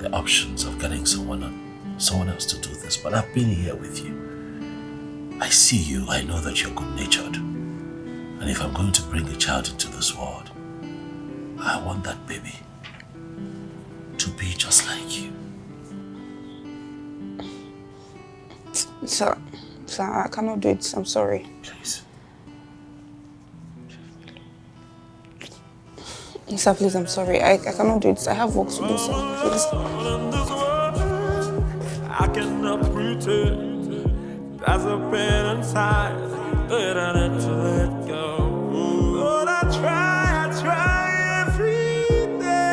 the options of getting someone else to do this, but I've been here with you. I see you, I know that you're good-natured. And if I'm going to bring a child into this world, I want that baby to be just like you. Sir, I cannot do it. I'm sorry. Please. Sir, please, I'm sorry. I cannot do it. I have work to do, sir. Please. I cannot pretend there's a pain inside that I need to let go. But I try every day.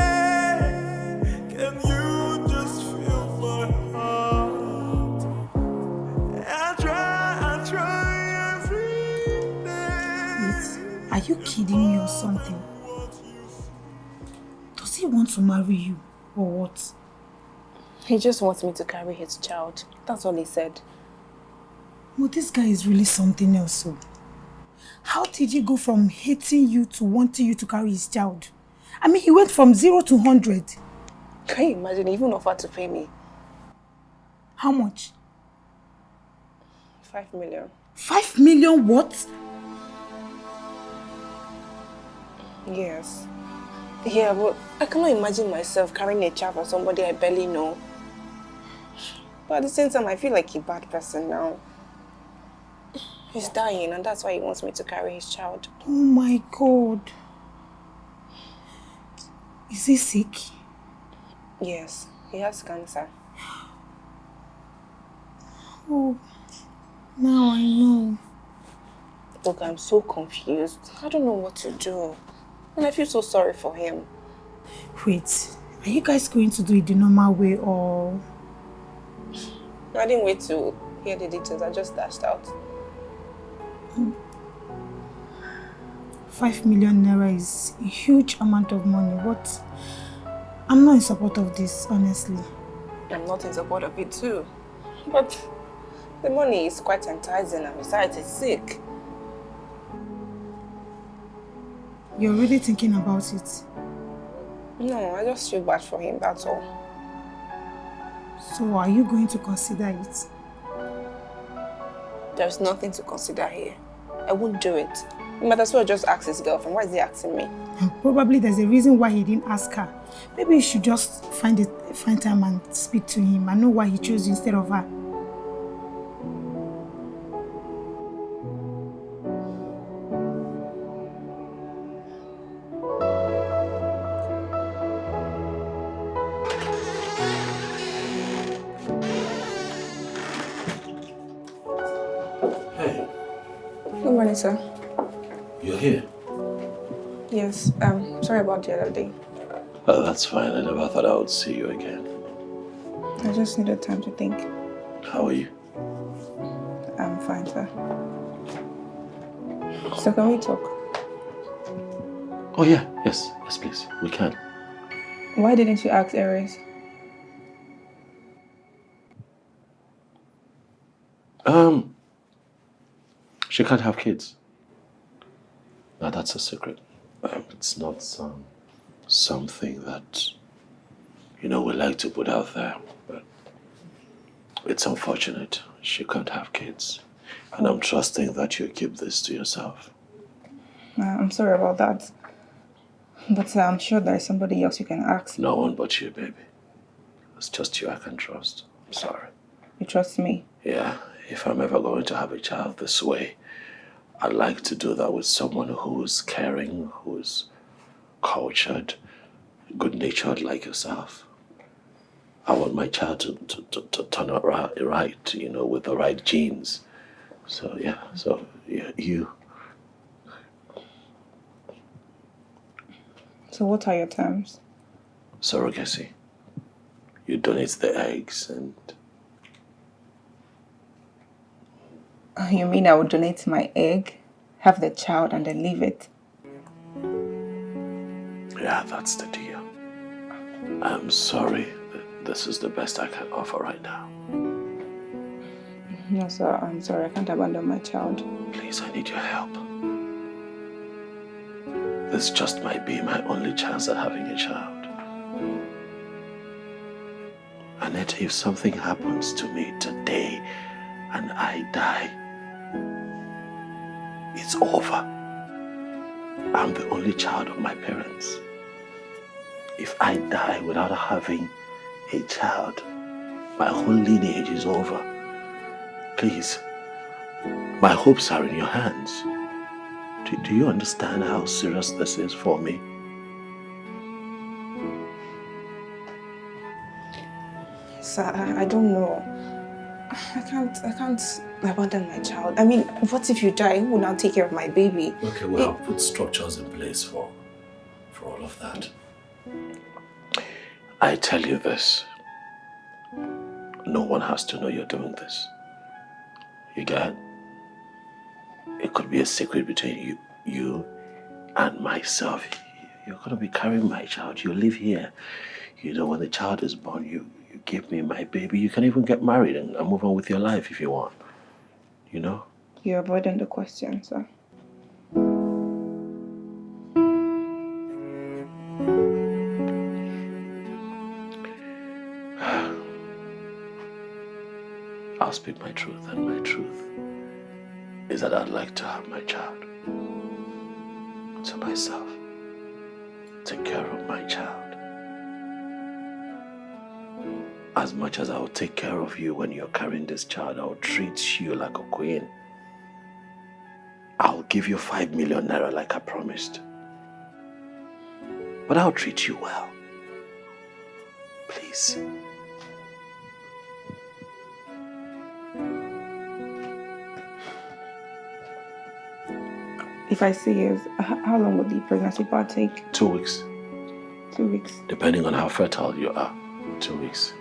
Can you just feel my heart? I try every day. Wait, are you kidding me or something? Does he want to marry you or what? He just wants me to carry his child. That's all he said. Well, this guy is really something else. So, how did he go from hating you to wanting you to carry his child? I mean, he went from 0 to 100. Can you imagine? He even offered to pay me. How much? 5 million. 5 million what? Yes. Yeah, but I cannot imagine myself carrying a child for somebody I barely know. But at the same time, I feel like a bad person now. He's dying, and that's why he wants me to carry his child. Oh my God. Is he sick? Yes, he has cancer. Oh, now I know. Look, I'm so confused. I don't know what to do. And I feel so sorry for him. Wait, are you guys going to do it the normal way or? I didn't wait to hear the details. I just dashed out. 5 million naira is a huge amount of money. What? I'm not in support of this, honestly. I'm not in support of it too. But the money is quite enticing, and besides, he's sick. You're really thinking about it? No, I just feel bad for him, that's all. So are you going to consider it? There's nothing to consider here. I won't do it. He might as well just ask his girlfriend. Why is he asking me? And probably there's a reason why he didn't ask her. Maybe you should just find time and speak to him and know why he chose you instead of her. Hey. Good morning, sir. You're here? Yes, sorry about the other day. Oh, that's fine. I never thought I would see you again. I just needed time to think. How are you? I'm fine, sir. So can we talk? Oh yeah, yes, please, we can. Why didn't you ask Aries? She can't have kids. Now that's a secret. It's not something that, we like to put out there, but it's unfortunate. She can't have kids. And I'm trusting that you keep this to yourself. I'm sorry about that. But I'm sure there's somebody else you can ask. No one but you, baby. It's just you I can trust. I'm sorry. You trust me? Yeah, if I'm ever going to have a child this way, I'd like to do that with someone who's caring, who's cultured, good-natured like yourself. I want my child to turn out right, with the right genes. So, yeah, you. So what are your terms? Surrogacy. You donate the eggs and... You mean I would donate my egg, have the child, and then leave it? Yeah, that's the deal. I'm sorry. This is the best I can offer right now. No, sir, I'm sorry. I can't abandon my child. Please, I need your help. This just might be my only chance at having a child. Anita, if something happens to me today and I die, it's over. I'm the only child of my parents. If I die without having a child, my whole lineage is over. Please, my hopes are in your hands. Do you understand how serious this is for me? Sir, I don't know. I can't abandon my child. I mean, what if you die? Who will now take care of my baby? Okay, well, I'll put structures in place for all of that. I tell you this. No one has to know you're doing this. You get it? It could be a secret between you and myself. You're going to be carrying my child. You live here. When the child is born, you give me my baby. You can even get married and move on with your life if you want. You're avoiding the question, sir. I'll speak my truth, and my truth is that I'd like to have my child to myself. Take care of my child. As much as I'll take care of you when you're carrying this child, I'll treat you like a queen. I'll give you 5 million naira like I promised. But I'll treat you well. Please. If I say yes, how long will the pregnancy part take? 2 weeks. 2 weeks. Depending on how fertile you are. 2 weeks.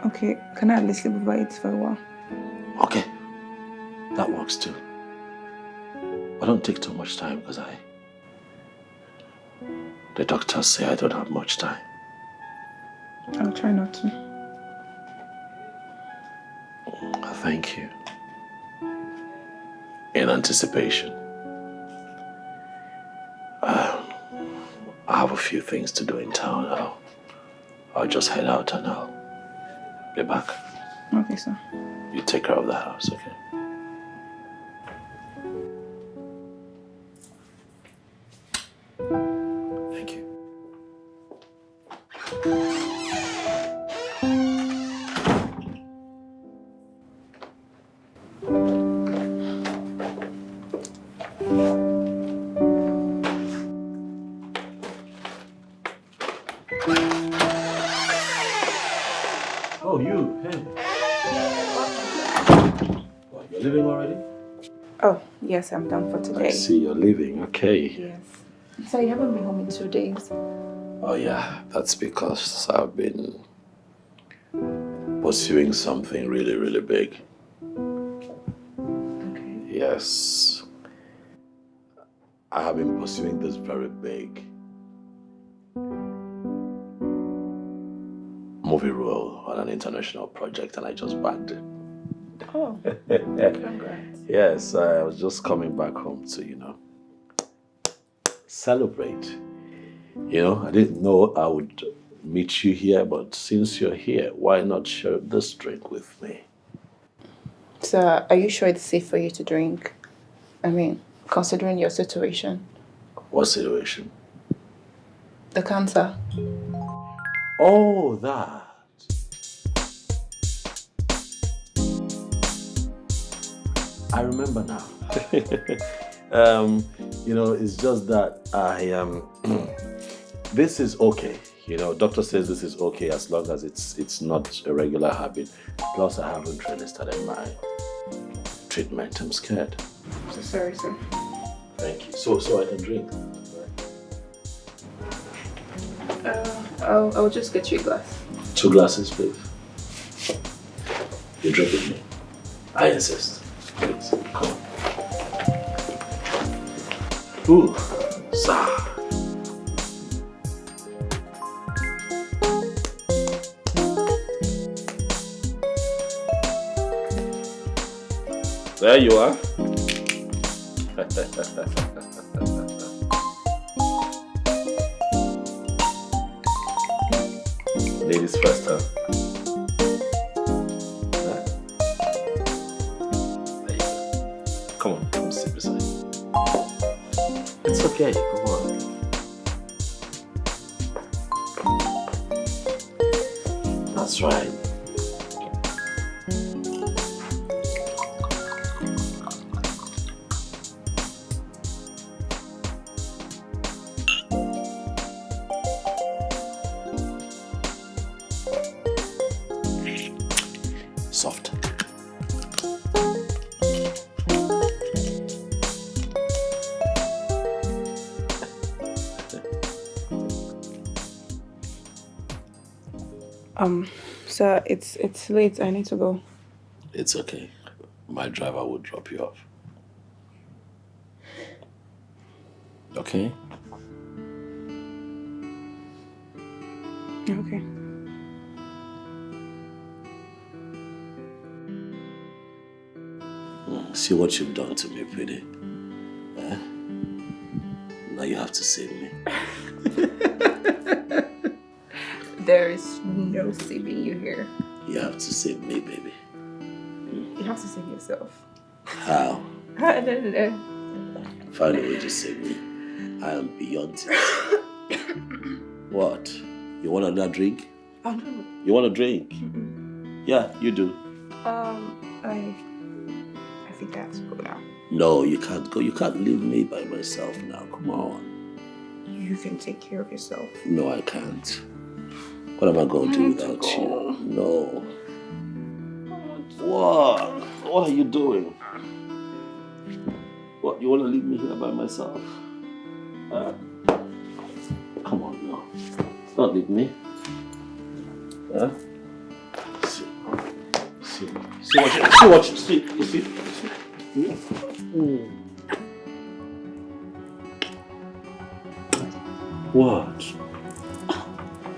Okay, can I at least live by it for a while? Okay. That works too. But don't take too much time because the doctors say I don't have much time. I'll try not to. Thank you. In anticipation. I have a few things to do in town. I'll just head out and I'll be back. Okay, sir. You take care of the house, okay? Thank you. Oh, you, hey. What, you're leaving already? Oh, yes, I'm done for today. I see you're leaving, okay. Yes. So you haven't been home in 2 days? Oh yeah, that's because I've been pursuing something really, really big. Yes. I have been pursuing this very big movie role on an international project and I just bagged it. Oh, congrats. Yes, I was just coming back home to, celebrate. I didn't know I would meet you here, but since you're here, why not share this drink with me? Sir, are you sure it's safe for you to drink? I mean, considering your situation. What situation? The cancer. Oh, that. I remember now. It's just that I am. This is okay. Doctor says this is okay as long as it's not a regular habit. Plus, I haven't really started my treatment. I'm scared. So sorry, sir. Thank you. So I can drink. I'll just get you a glass. 2 glasses, please. You drink with me. I insist. Please, come on. Ooh, sir. There you are. Ladies first, huh? There you go. Come sit beside me. It's okay, come on. That's right. Soft. Sir, it's late. I need to go. It's okay. My driver will drop you off. Okay? Okay. See what you've done to me, pretty. Eh? Now you have to save me. There is no saving you here. You have to save me, baby. You have to save yourself. How? I don't know. Find a way to save me. I am beyond it. What? You want another drink? Oh, no. You want a drink? Yeah, you do. I think I have to go now. No, you can't go. You can't leave me by myself now. Come on. You can take care of yourself. No, I can't. What am I going to do without you? No. What? What are you doing? What? You want to leave me here by myself? Come on now. Don't leave me. Huh? See what you see. What?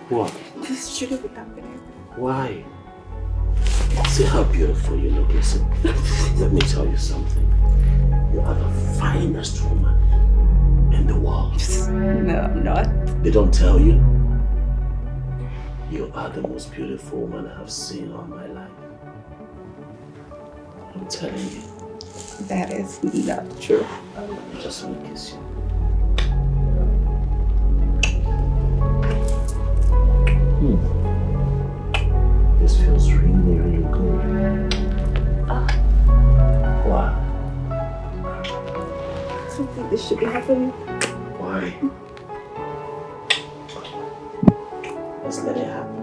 What? This shouldn't be happening. Why? See how beautiful you look. Listen, let me tell you something. You are the finest woman in the world. No, I'm not. They don't tell you? You are the most beautiful woman I have seen all my life. I'm telling you. That is not true. I just want to kiss you. This feels really, really good. What? I don't think this should be happening. Why? Let's let it happen.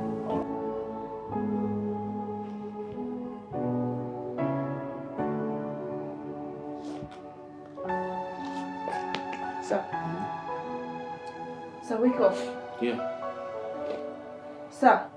Sir, wake up. Yeah. Sir.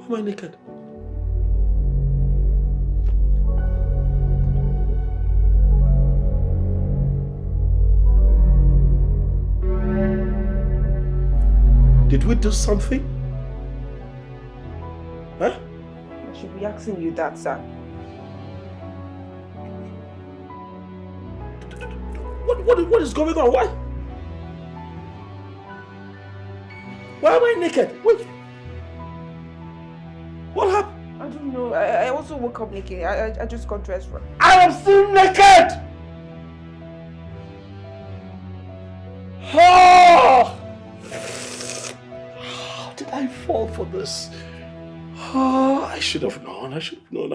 Am I naked? Did we do something? Huh? I should be asking you that, sir. What is going on? Why am I naked? What happened? I don't know. I also woke up naked. I just got dressed for. I am still naked! Oh! How did I fall for this? Oh, I should have known. I should have known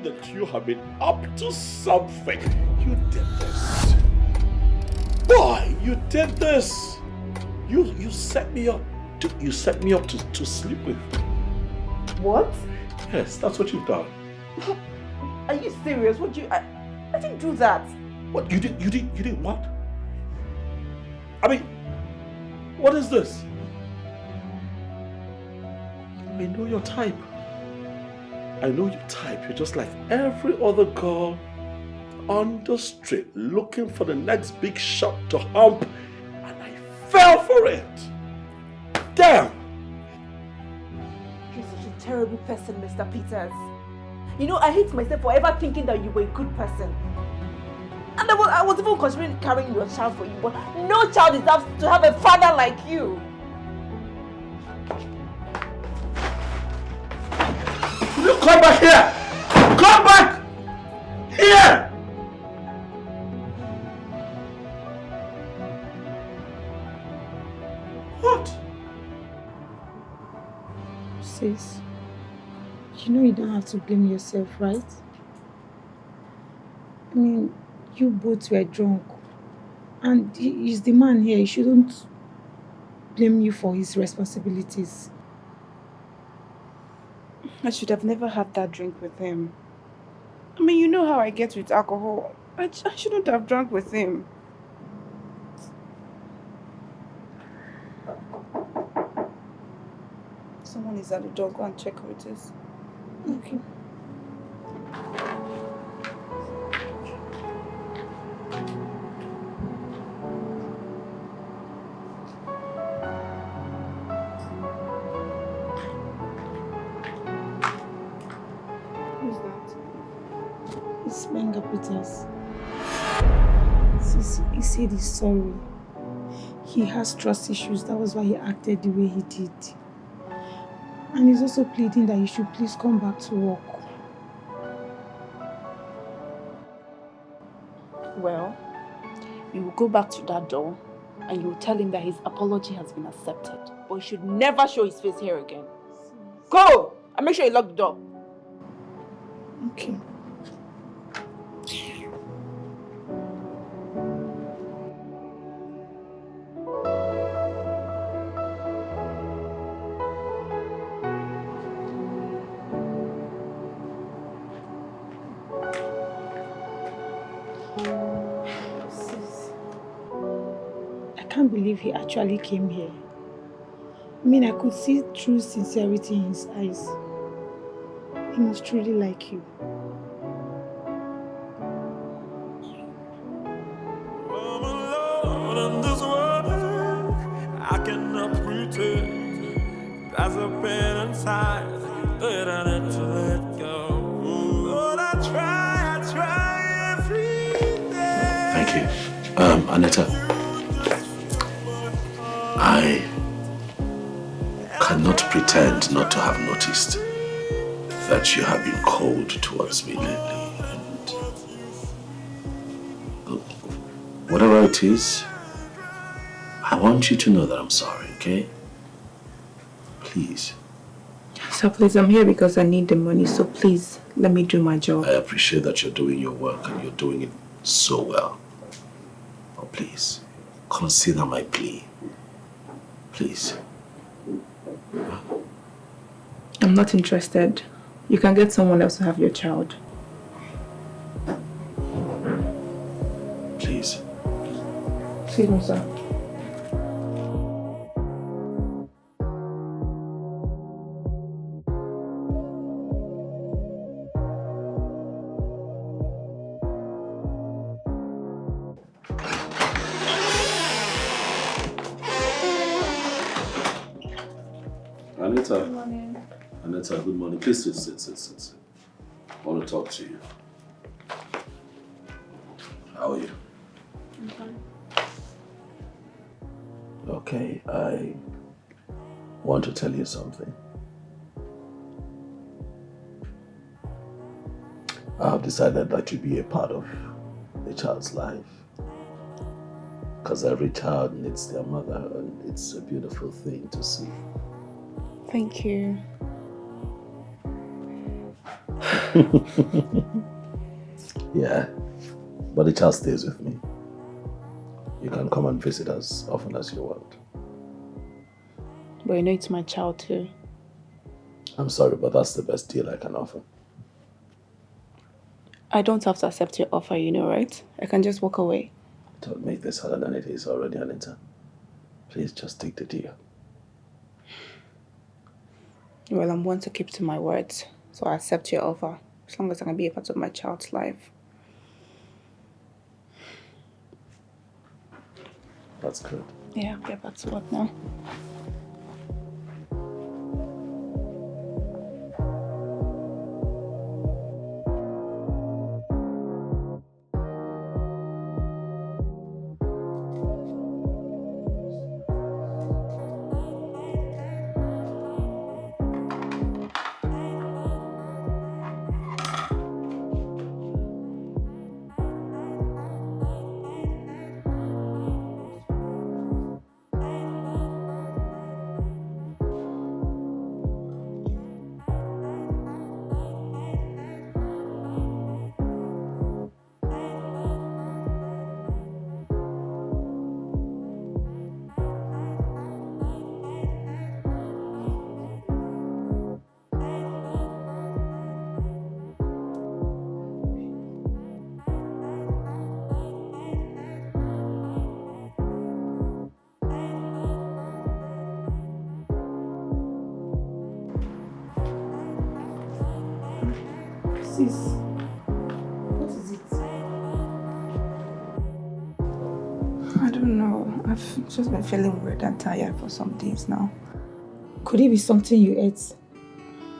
that you have been up to something. You did this. Boy, you did this. You set me up. You set me up to sleep with. What? Yes, that's what you've done. Are you serious? What you? I didn't do that. What you did what? I mean, what is this? I know your type. I know your type. You're just like every other girl on the street looking for the next big shot to hump, and I fell for it. Damn! You're such a terrible person, Mr. Peters. You know, I hate myself for ever thinking that you were a good person. And I was even considering carrying your child for you, but no child deserves to have a father like you. You come back here! Come back! Here! What? Sis, you know you don't have to blame yourself, right? I mean, you both were drunk. And he's the man here. He shouldn't blame you for his responsibilities. I should have never had that drink with him. I mean, you know how I get with alcohol. I shouldn't have drunk with him. Someone is at the door. Go and check who it is. Okay. Who's that? It's Benga Peters. He said he's sorry. He has trust issues. That was why he acted the way he did. And he's also pleading that you should please come back to work. Well, you will go back to that door and you will tell him that his apology has been accepted. But you should never show his face here again. Go! And make sure you lock the door. Okay. I can't believe he actually came here. I mean, I could see true sincerity in his eyes. He must truly like you. I'm alone in this world. I cannot pretend. There's a pain inside that I need to let go. But I try every day. Thank you. Anita. I cannot pretend not to have noticed that you have been cold towards me lately. And whatever it is, I want you to know that I'm sorry, okay? Please. So please, I'm here because I need the money. So please, let me do my job. I appreciate that you're doing your work and you're doing it so well. But please, consider my plea. Please. I'm not interested. You can get someone else to have your child. Please. Excuse me, sir. Anita. Good morning. Anita, good morning. Please sit. I want to talk to you. How are you? I'm fine. Okay, I want to tell you something. I have decided that you be a part of the child's life. Because every child needs their mother, and it's a beautiful thing to see. Thank you. Yeah, but the child stays with me. You can come and visit as often as you want. But you know it's my child too. I'm sorry, but that's the best deal I can offer. I don't have to accept your offer, you know, right? I can just walk away. Don't make this harder than it is already, Anita. Please just take the deal. Well, I'm one to keep to my words, so I accept your offer, as long as I can be a part of my child's life. That's good. Yeah, I'll get back to work now. Sis, what is it? I don't know. I've just been feeling weird and tired for some days now. Could it be something you ate?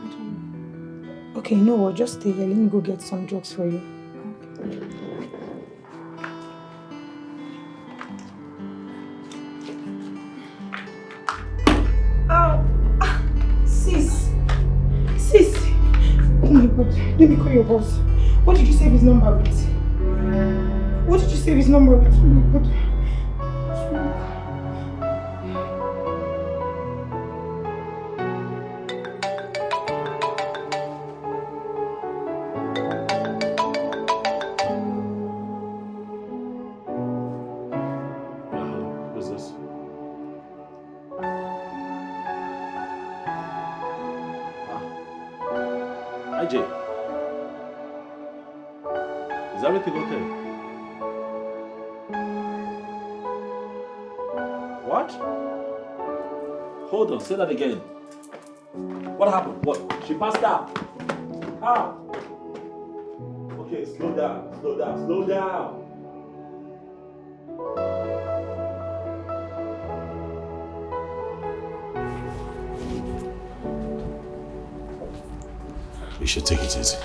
I don't know. Okay, you know what? Just stay here. Let me go get some drugs for you. Sis! Oh my God, let me call your boss. What did you save his number with? What did you save his number with? Oh my God. Who's this? IJ. Is everything okay? What? Hold on, say that again. What happened? What? She passed out. How? Okay, slow down. You should take it easy.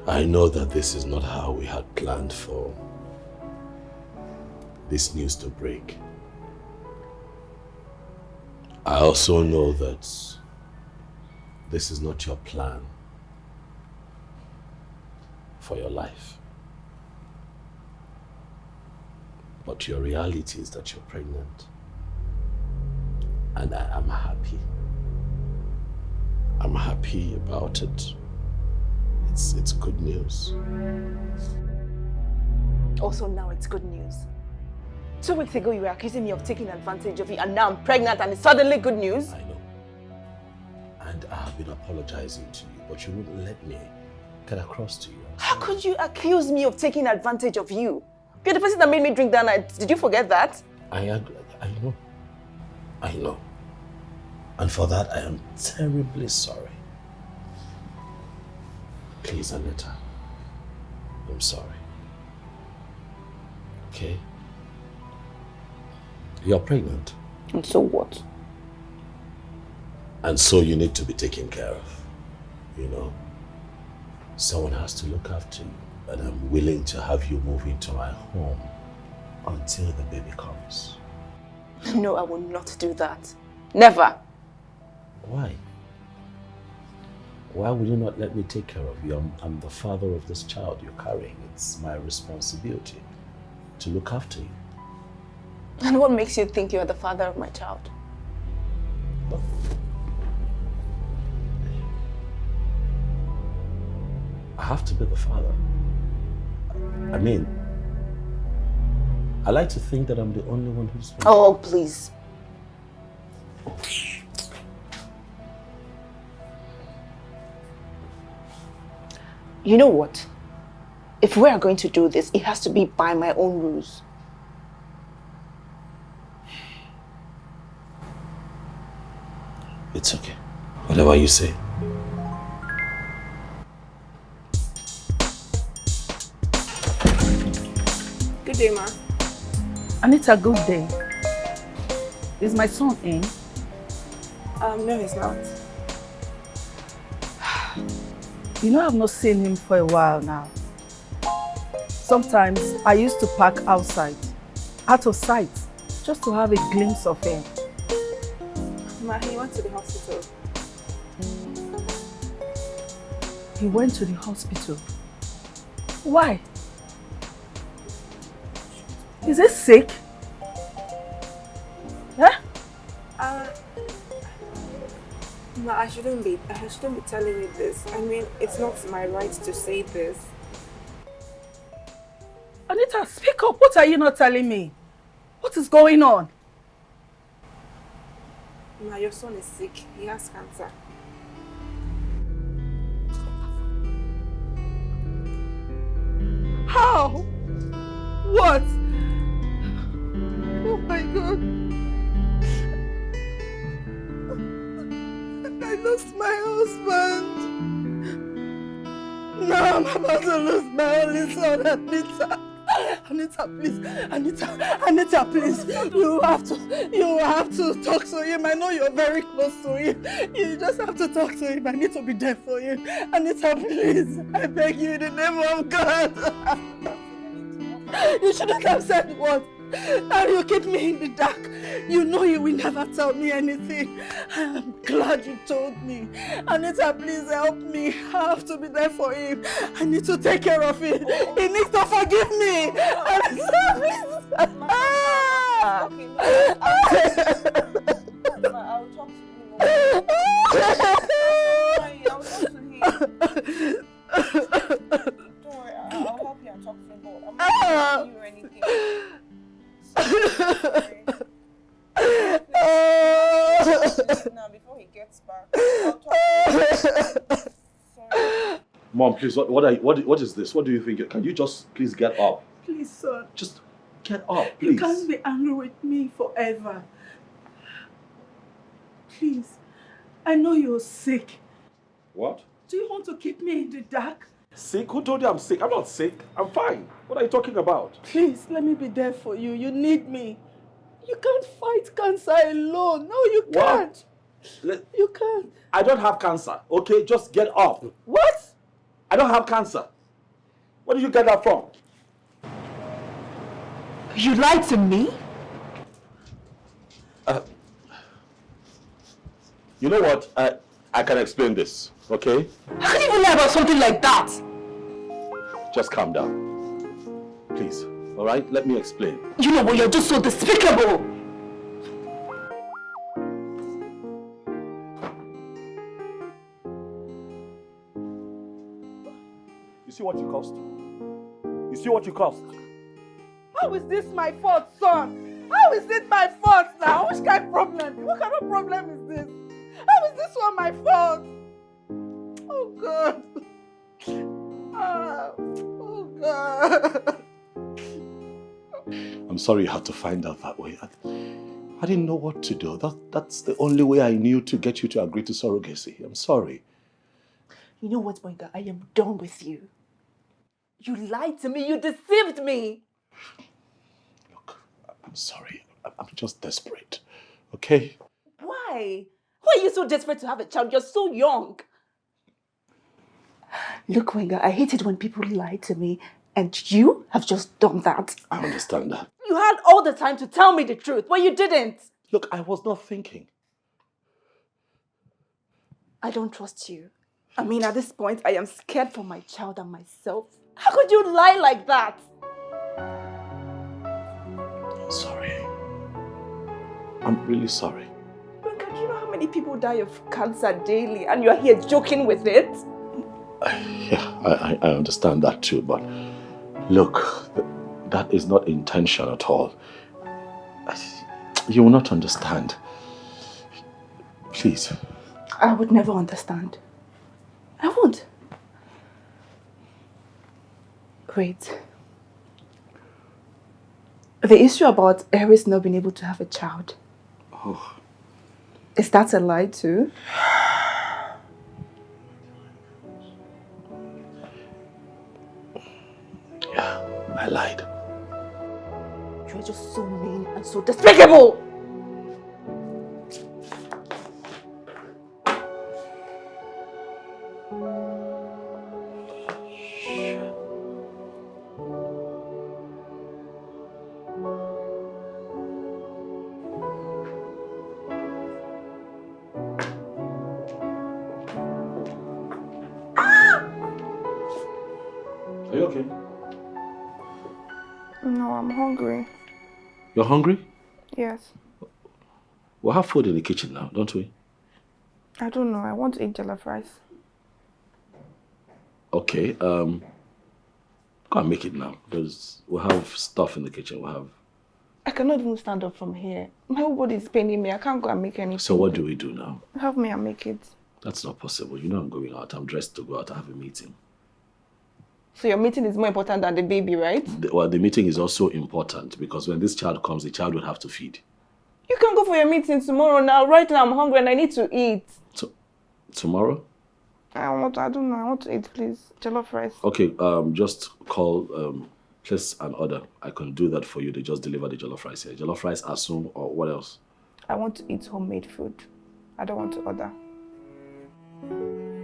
I know that this is not how we had planned for this news to break. I also know that this is not your plan for your life. But your reality is that you're pregnant. And I am happy I'm happy about it. It's good news. Also now it's good news. 2 weeks ago you were accusing me of taking advantage of you and now I'm pregnant and it's suddenly good news? I know. And I have been apologizing to you, but you wouldn't let me get across to you. How could you accuse me of taking advantage of you? You're the person that made me drink that night. Did you forget that? I know. I know. And for that, I am terribly sorry. Please, Anita. I'm sorry. Okay? You're pregnant. And so what? And so you need to be taken care of. You know? Someone has to look after you. And I'm willing to have you move into my home until the baby comes. No, I will not do that. Never. Why? Why would you not let me take care of you? I'm the father of this child you're carrying. It's my responsibility to look after you. And what makes you think you're the father of my child? I have to be the father. I mean, I like to think that I'm the only one who's... Oh, please. You know what? If we are going to do this, it has to be by my own rules. It's okay. Whatever you say. Good day, ma. Anita, good day. Is my son in? No, he's not. You know, I've not seen him for a while now. Sometimes I used to park outside, out of sight, just to have a glimpse of him. Ma, he went to the hospital. He went to the hospital. Why? Is he sick? Huh? Ma, I shouldn't be telling you this. I mean, it's not my right to say this. Anita, speak up. What are you not telling me? What is going on? Ma, your son is sick. He has cancer. How? What? Oh my God. I lost my husband. Now I'm about to lose my only son, Anita. Anita, please. Anita, please. You have to talk to him. I know you're very close to him. You just have to talk to him. I need to be there for him. Anita, please. I beg you in the name of God. You shouldn't have said what. And you keep me in the dark. You know you will never tell me anything. I'm glad you told me. Anita, please help me. I have to be there for him. I need to take care of him. He needs to forgive me. Anita, please. I'll talk to him. I'll talk to him. Don't worry, I'll help you and talk to him. I'm not going to do anything. Now, before he gets back, I'll talk to him. Sorry. Mom, please, what is this? What do you think? Can you just please get up? Please, son. Just get up, please. You can't be angry with me forever. Please. I know you're sick. What? Do you want to keep me in the dark? Sick? Who told you I'm sick? I'm not sick. I'm fine. What are you talking about? Please, let me be there for you. You need me. You can't fight cancer alone. No, you can't. You can't. I don't have cancer, okay? Just get up. What? I don't have cancer. Where did you get that from? You lied to me? You know what? I can explain this, okay? How can you even lie about something like that? Just calm down. Please, all right? Let me explain. You know what? You're just so despicable. see what you cost? You see what you cost? How is this my fault, son? How is it my fault now? Which kind of problem? What kind of problem is this? How is this one my fault? Oh God. Oh God. I'm sorry you had to find out that way. I didn't know what to do. That's the only way I knew to get you to agree to surrogacy. I'm sorry. You know what, Boyga? I am done with you. You lied to me. You deceived me. Look, I'm sorry. I'm just desperate. Okay? Why? Why are you so desperate to have a child? You're so young. Look, Wenga, I hate it when people lie to me, and you have just done that. I understand that. You had all the time to tell me the truth, but you didn't. Look, I was not thinking. I don't trust you. I mean, at this point, I am scared for my child and myself. How could you lie like that? I'm sorry. I'm really sorry. Wenga, do you know how many people die of cancer daily, and you're here joking with it? Yeah, I understand that too, but look, that is not intention at all. You will not understand. Please. I would never understand. I won't. Wait. The issue about Eris not being able to have a child. Oh. Is that a lie too? Yeah, I lied. You're just so mean and so despicable! Are you okay? No, I'm hungry. You're hungry? Yes. We'll have food in the kitchen now, don't we? I don't know. I want to eat jollof rice. Okay, go and make it now, because we'll have stuff in the kitchen. I cannot even stand up from here. My whole body is paining me. I can't go and make anything. So what do we do now? Help me and make it. That's not possible. You know I'm going out. I'm dressed to go out. I have a meeting. So your meeting is more important than the baby, right? The meeting is also important because when this child comes, the child will have to feed. You can go for your meeting tomorrow now. Right now I'm hungry and I need to eat. Tomorrow? I don't know. I want to eat, please. Jollof rice. Okay, just call, place an order. I can do that for you. They just deliver the jollof rice here. Jollof rice, assume, or what else? I want to eat homemade food. I don't want to order.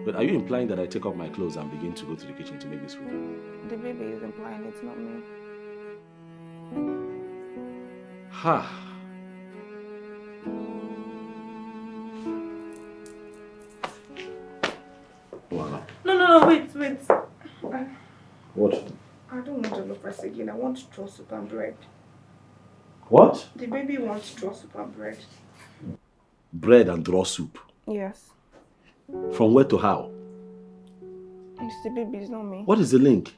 But are you implying that I take off my clothes and begin to go to the kitchen to make this food? The baby is implying it's not me. Ha! Voila. No, wait. What? I don't want jollof rice again. I want straw soup and bread. What? The baby wants straw soup and bread. Bread and draw soup. Yes. From where to how? It's the baby, it's not me. What is the link?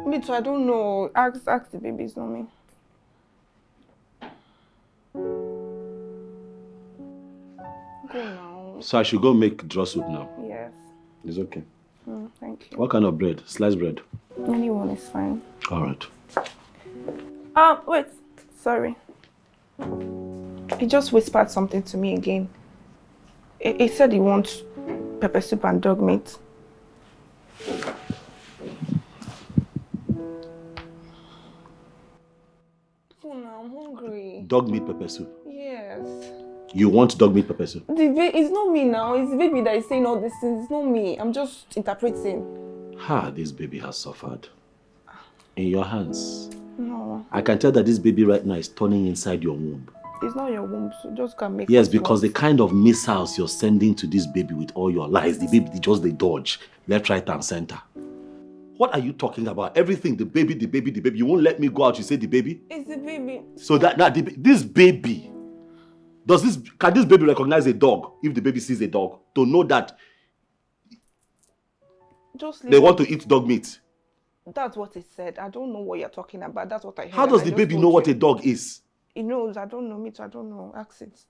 Me too, I don't know. Ask the baby, it's not me. Go now. So I should go make draw soup now? Yes. It's okay. Thank you. What kind of bread? Sliced bread? Anyone is fine. All right. Wait. Sorry. He just whispered something to me again. He said he wants pepper soup and dog meat. Oh, now I'm hungry. Dog meat pepper soup? Yes. You want dog meat pepper soup? It's not me now. It's the baby that is saying all these things. It's not me. I'm just interpreting. This baby has suffered. In your hands. No. I can tell that this baby right now is turning inside your womb. It's not your womb, so just go and make Yes, because the kind of missiles you're sending to this baby with all your lies, the baby just they dodge left, right, and center. What are you talking about? Everything, the baby. You won't let me go out, you say the baby? It's the baby. So that now this baby, can this baby recognize a dog if the baby sees a dog? To know that Just They leave want it. to eat dog meat. That's what he said. I don't know what you're talking about. That's what I heard. How does and the I baby just know told what you. a dog is? He knows. I don't know. Me too. I don't know. Ask it.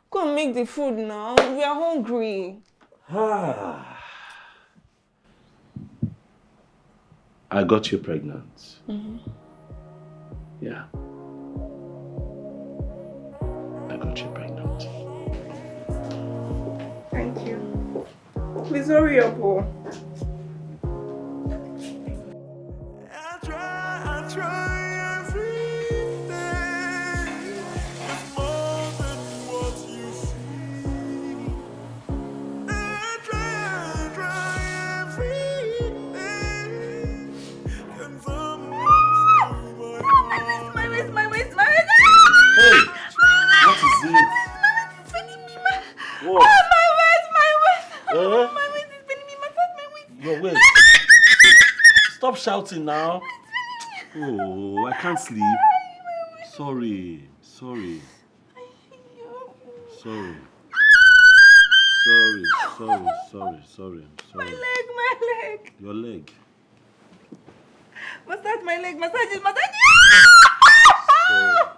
Go and make the food now. We are hungry. I got you pregnant. Mm-hmm. Yeah. I got you pregnant. Thank you. Please hurry up, oh. I try every day. It's more than what you see. I try every day. Can someone steal my heart? My waist. Hey! What is it? What? My waist. Eh? My waist is spinning me. My waist. Your waist. Stop shouting now. Oh, I can't sleep. Sorry. Sorry. My leg. Your leg. Massage my leg. Massage it. Sorry.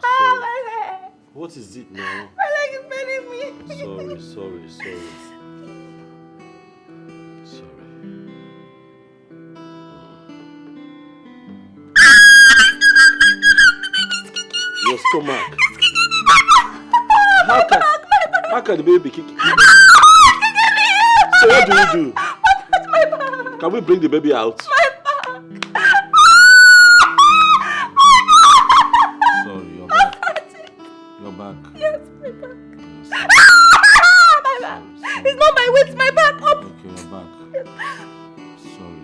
My leg. What is it now? My leg is spinning me. Sorry. Your stomach. How can the baby kick you? So what do we do? My back. Can we bring the baby out? My back. Sorry, your back. Your back. Yes, my back. My back. It's not my waist, my back. Up. Okay, your back. Sorry.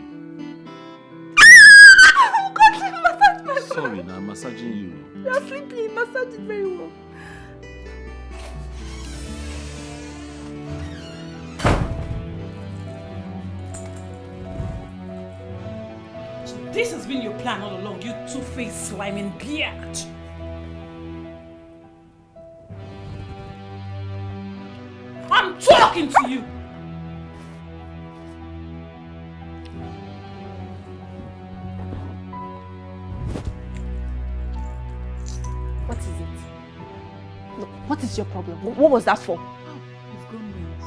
Massage my back. Sorry, now I'm massaging you. You're sleeping. Massage it very well. This has been your plan all along, you two-faced sliming bitch. I'm talking to you. What is it? Look, what is your problem? What was that for? You've grown wings.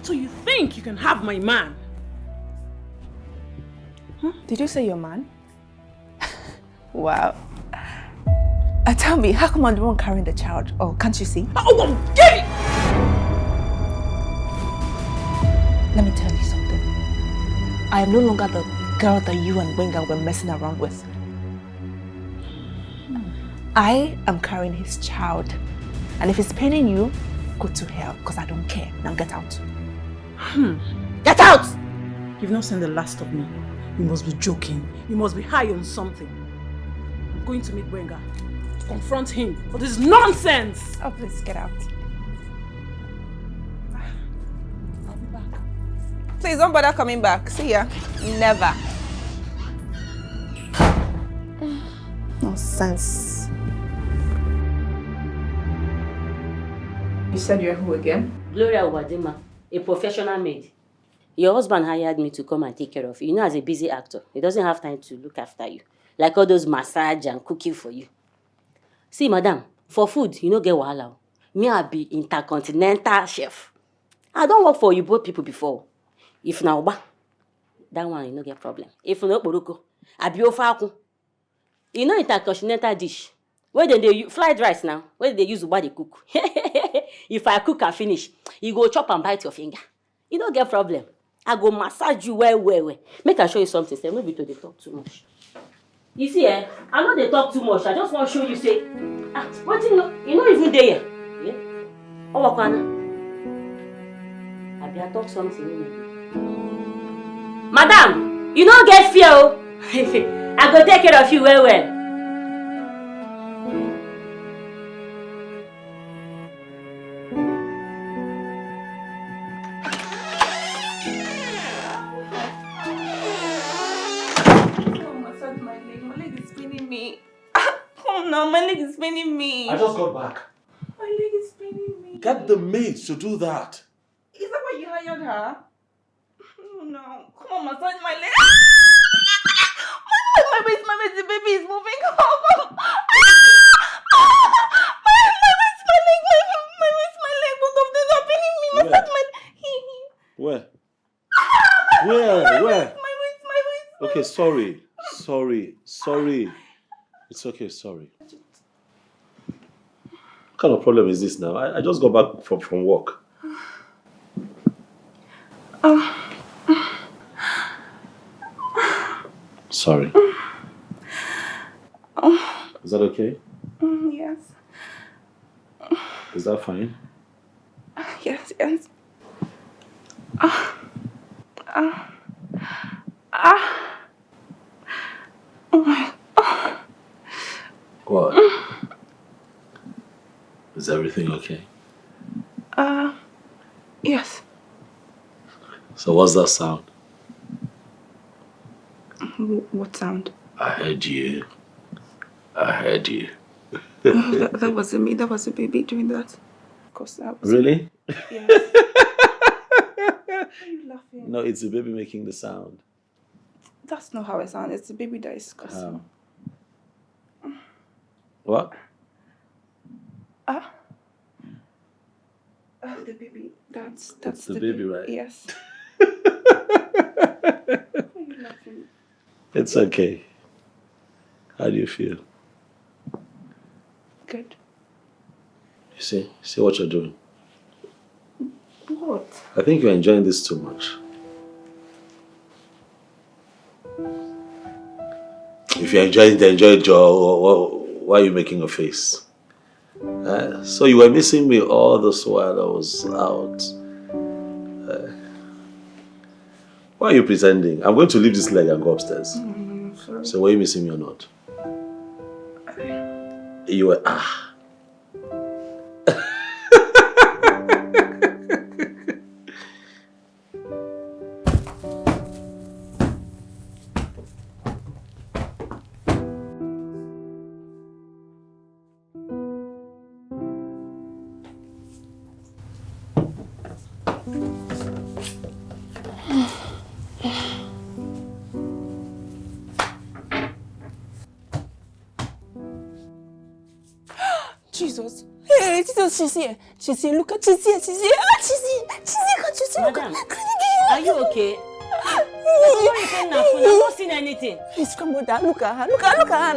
So you think you can have my man? Did you say your man? Wow. Tell me, how come I'm the one carrying the child? Oh, can't you see? Oh, get it! Let me tell you something. I am no longer the girl that you and Benga were messing around with. I am carrying his child. And if it's paining you, go to hell, because I don't care. Now get out. Get out! You've not seen the last of me. You must be joking. You must be high on something. I'm going to meet Benga. Confront him for this nonsense. Oh, please, get out. I'll be back. Please, don't bother coming back. See ya. Never. Nonsense. You said you're who again? Gloria Wadima, a professional maid. Your husband hired me to come and take care of you. You know, as a busy actor, he doesn't have time to look after you. Like all those massage and cooking for you. See, madam, for food, you no get wahala. Me, I be intercontinental chef. I don't work for you both people before. If na uba, that one, you no get problem. If no poroko, I be ofaku. You know intercontinental dish. Where they fried rice now? Where they use uba they cook? If I cook and finish, you go chop and bite your finger. You don't get problem. I go massage you well. Make I show you something. Say, maybe to they talk too much. You see, I know they talk too much. I just want to show you, say, what you know even there. Yeah? Oh, Wakana. I be talk something. Madam, you don't get fear. I go take care of you well. No, my leg is paining me. I just got back. My leg is paining me. Get the maid to do that. Is that why you hired her? on now. Come on, massage my leg. My waist, the baby is moving. Come on. My waist, my leg. Both of them are pinning me. Massage my Where? My waist. Okay, sorry. It's okay, sorry. What kind of problem is this now? I just got back from work. Sorry. Is that okay? Yes. Is that fine? Yes. What? Is everything okay? Yes. So what's that sound? What sound? I heard you. That wasn't me. That was the baby doing that. Of course, that was. Really? Yes. Why are you laughing? No, it's the baby making the sound. That's not how it sounds. It's the baby that is cussing. What? The baby. That's the baby, right? Yes. Why are you laughing? It's okay. How do you feel? Good. You see what you're doing? What? I think you're enjoying this too much. If you're enjoying it, enjoy it, Joe. Why are you making a face? So you were missing me all this while I was out. Why are you pretending? I'm going to leave this leg and go upstairs. Sorry. So were you missing me or not? You were Jesus. Hey, Jesus, she's here. Look at, she's here. She's here. Can't you see? Madam, are you okay? I'm not seeing anything. Please come with that. Look at her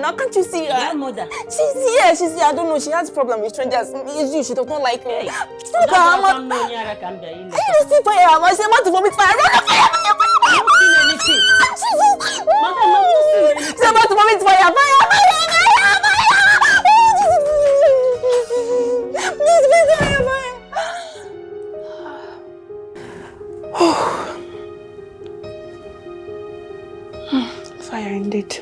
now. Can't you see her? Grandmother. She's here. I don't know. She has a problem with strangers. It's you. She does not like me. Hey, Look at her. You see fire. I say, want to vomit fire. Run the fire. I'm not seeing anything. Madam, I'm not seeing anything. She's about to vomit fire. Fire indeed.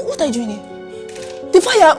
What are you doing here? The fire!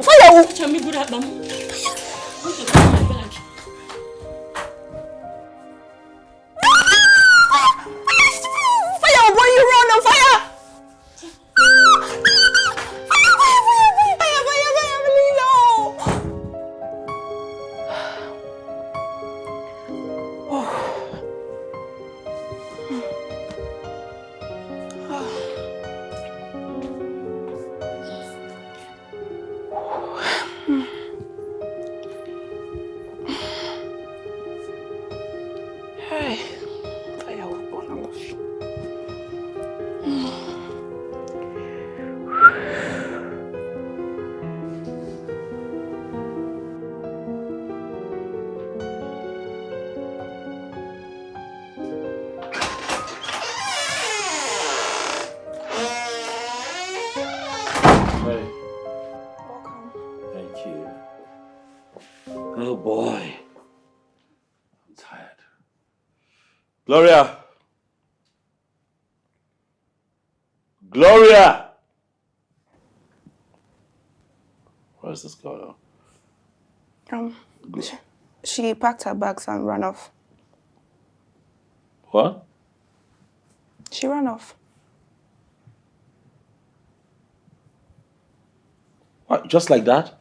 Oh boy. I'm tired. Gloria! Where's this girl now? She packed her bags and ran off. What? She ran off. What, just like that?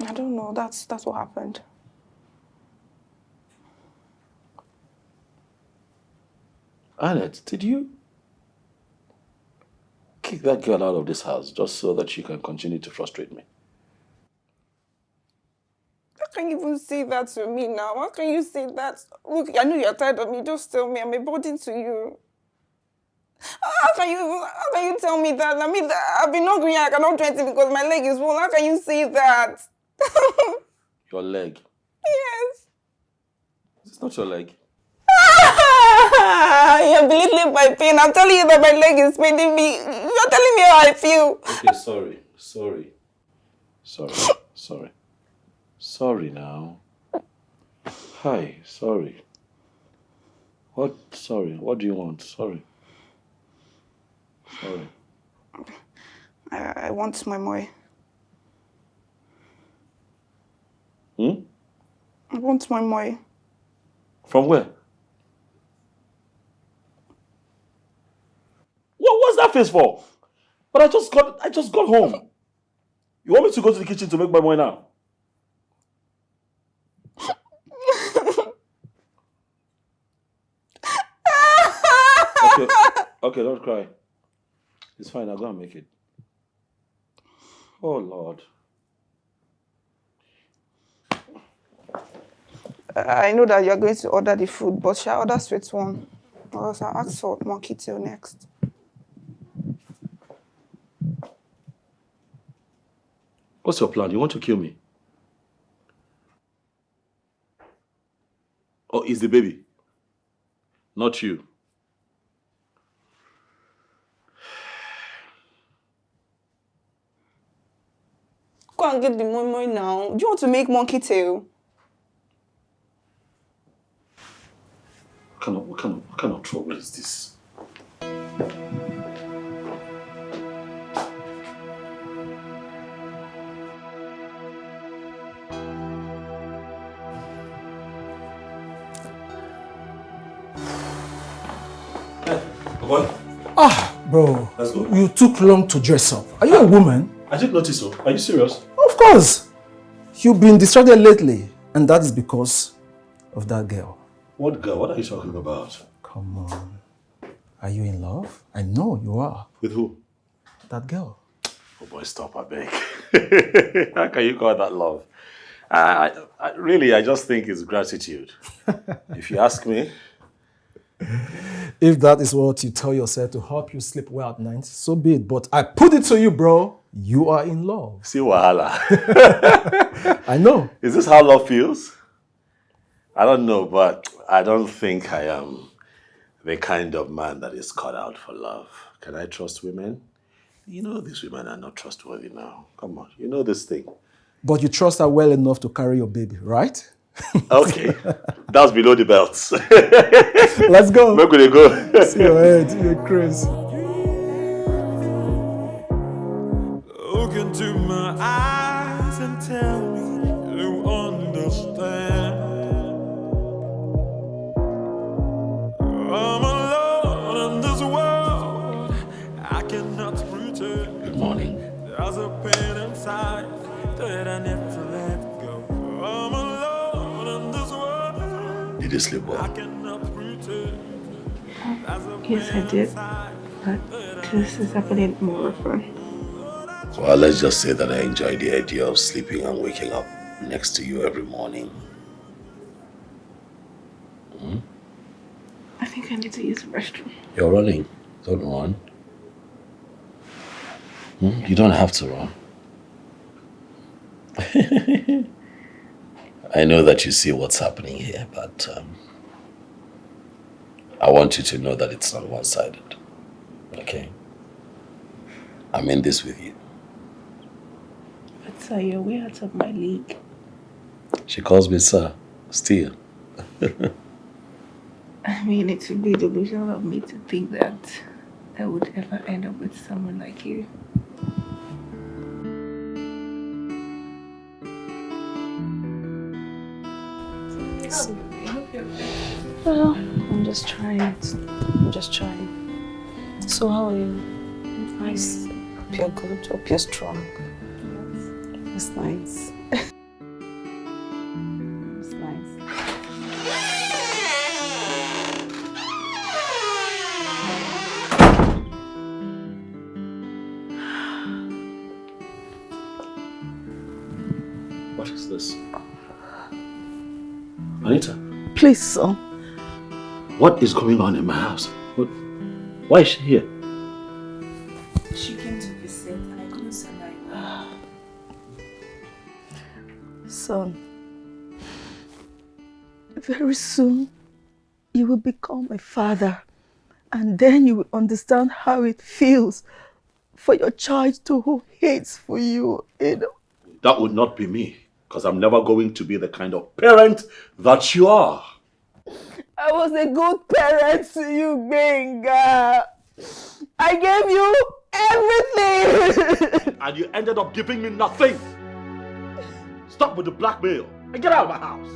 I don't know. That's what happened. Annette, did you kick that girl out of this house just so that she can continue to frustrate me? How can you even say that to me now? How can you say that? Look, I know you're tired of me. Just tell me. I'm a burden to you. How can you tell me that? I mean, I've been hungry. I cannot do anything because my leg is swollen. How can you say that? Your leg? Yes. It's not your leg. You're belittling my pain. I'm telling you that my leg is paining me. You're telling me how I feel. Okay, sorry now. Hi, sorry. What? Sorry. What do you want? Sorry. I want my moi. Hmm? I want my moi. From where? What's that face for? But I just got home. You want me to go to the kitchen to make my moi now? Okay, don't cry. It's fine, I'll go and make it. Oh, Lord. I know that you're going to order the food, but shall I order sweet one? Or else I'll ask for monkey tail next. What's your plan? You want to kill me? Oh, it's the baby. Not you. Go and get the moi moi now. Do you want to make monkey tail? What kind of trouble is this? What? Bro. Let's go. You took long to dress up. Are you a woman? I didn't notice so. Are you serious? Of course. You've been distracted lately, and that is because of that girl. What girl? What are you talking about? Come on. Are you in love? I know you are. With who? That girl. Oh boy, stop, I beg. How can you call that love? I just think it's gratitude. If you ask me. If that is what you tell yourself to help you sleep well at night, so be it. But I put it to you, bro. You are in love. See wahala. I know. Is this how love feels? I don't know, but I don't think I am the kind of man that is cut out for love. Can I trust women? You know these women are not trustworthy now. Come on, you know this thing. But you trust her well enough to carry your baby, right? Okay, that's below the belts. Let's go. Where could they go? See your head, you're crazy. Look into my eyes and tell me you understand. I'm alone in this world. I cannot pretend. Good morning. There's a pain inside that I need to let go. I'm alone in this world. Did you sleep well? I cannot pretend. Yes, I did. But this is happening more often. Well, let's just say that I enjoy the idea of sleeping and waking up next to you every morning. Hmm? I think I need to use the restroom. You're running. Don't run. You don't have to run. I know that you see what's happening here, but I want you to know that it's not one-sided. Okay? I'm in this with you. But sir, you're way out of my league. She calls me sir, still. I mean, it would be delusional of me to think that I would ever end up with someone like you. Well, I'm just trying. So how are you? Nice. Hope you're good. Hope you're strong. It's nice. It's nice. What is this? Anita? Please, son. What is going on in my house? Why is she here? She came to visit and I couldn't send her away. Son, very soon you will become a father, and then you will understand how it feels for your child to who hates for you, you know. That would not be me, because I'm never going to be the kind of parent that you are. I was a good parent to you, Benga. I gave you everything. And you ended up giving me nothing. Stop with the blackmail and get out of my house.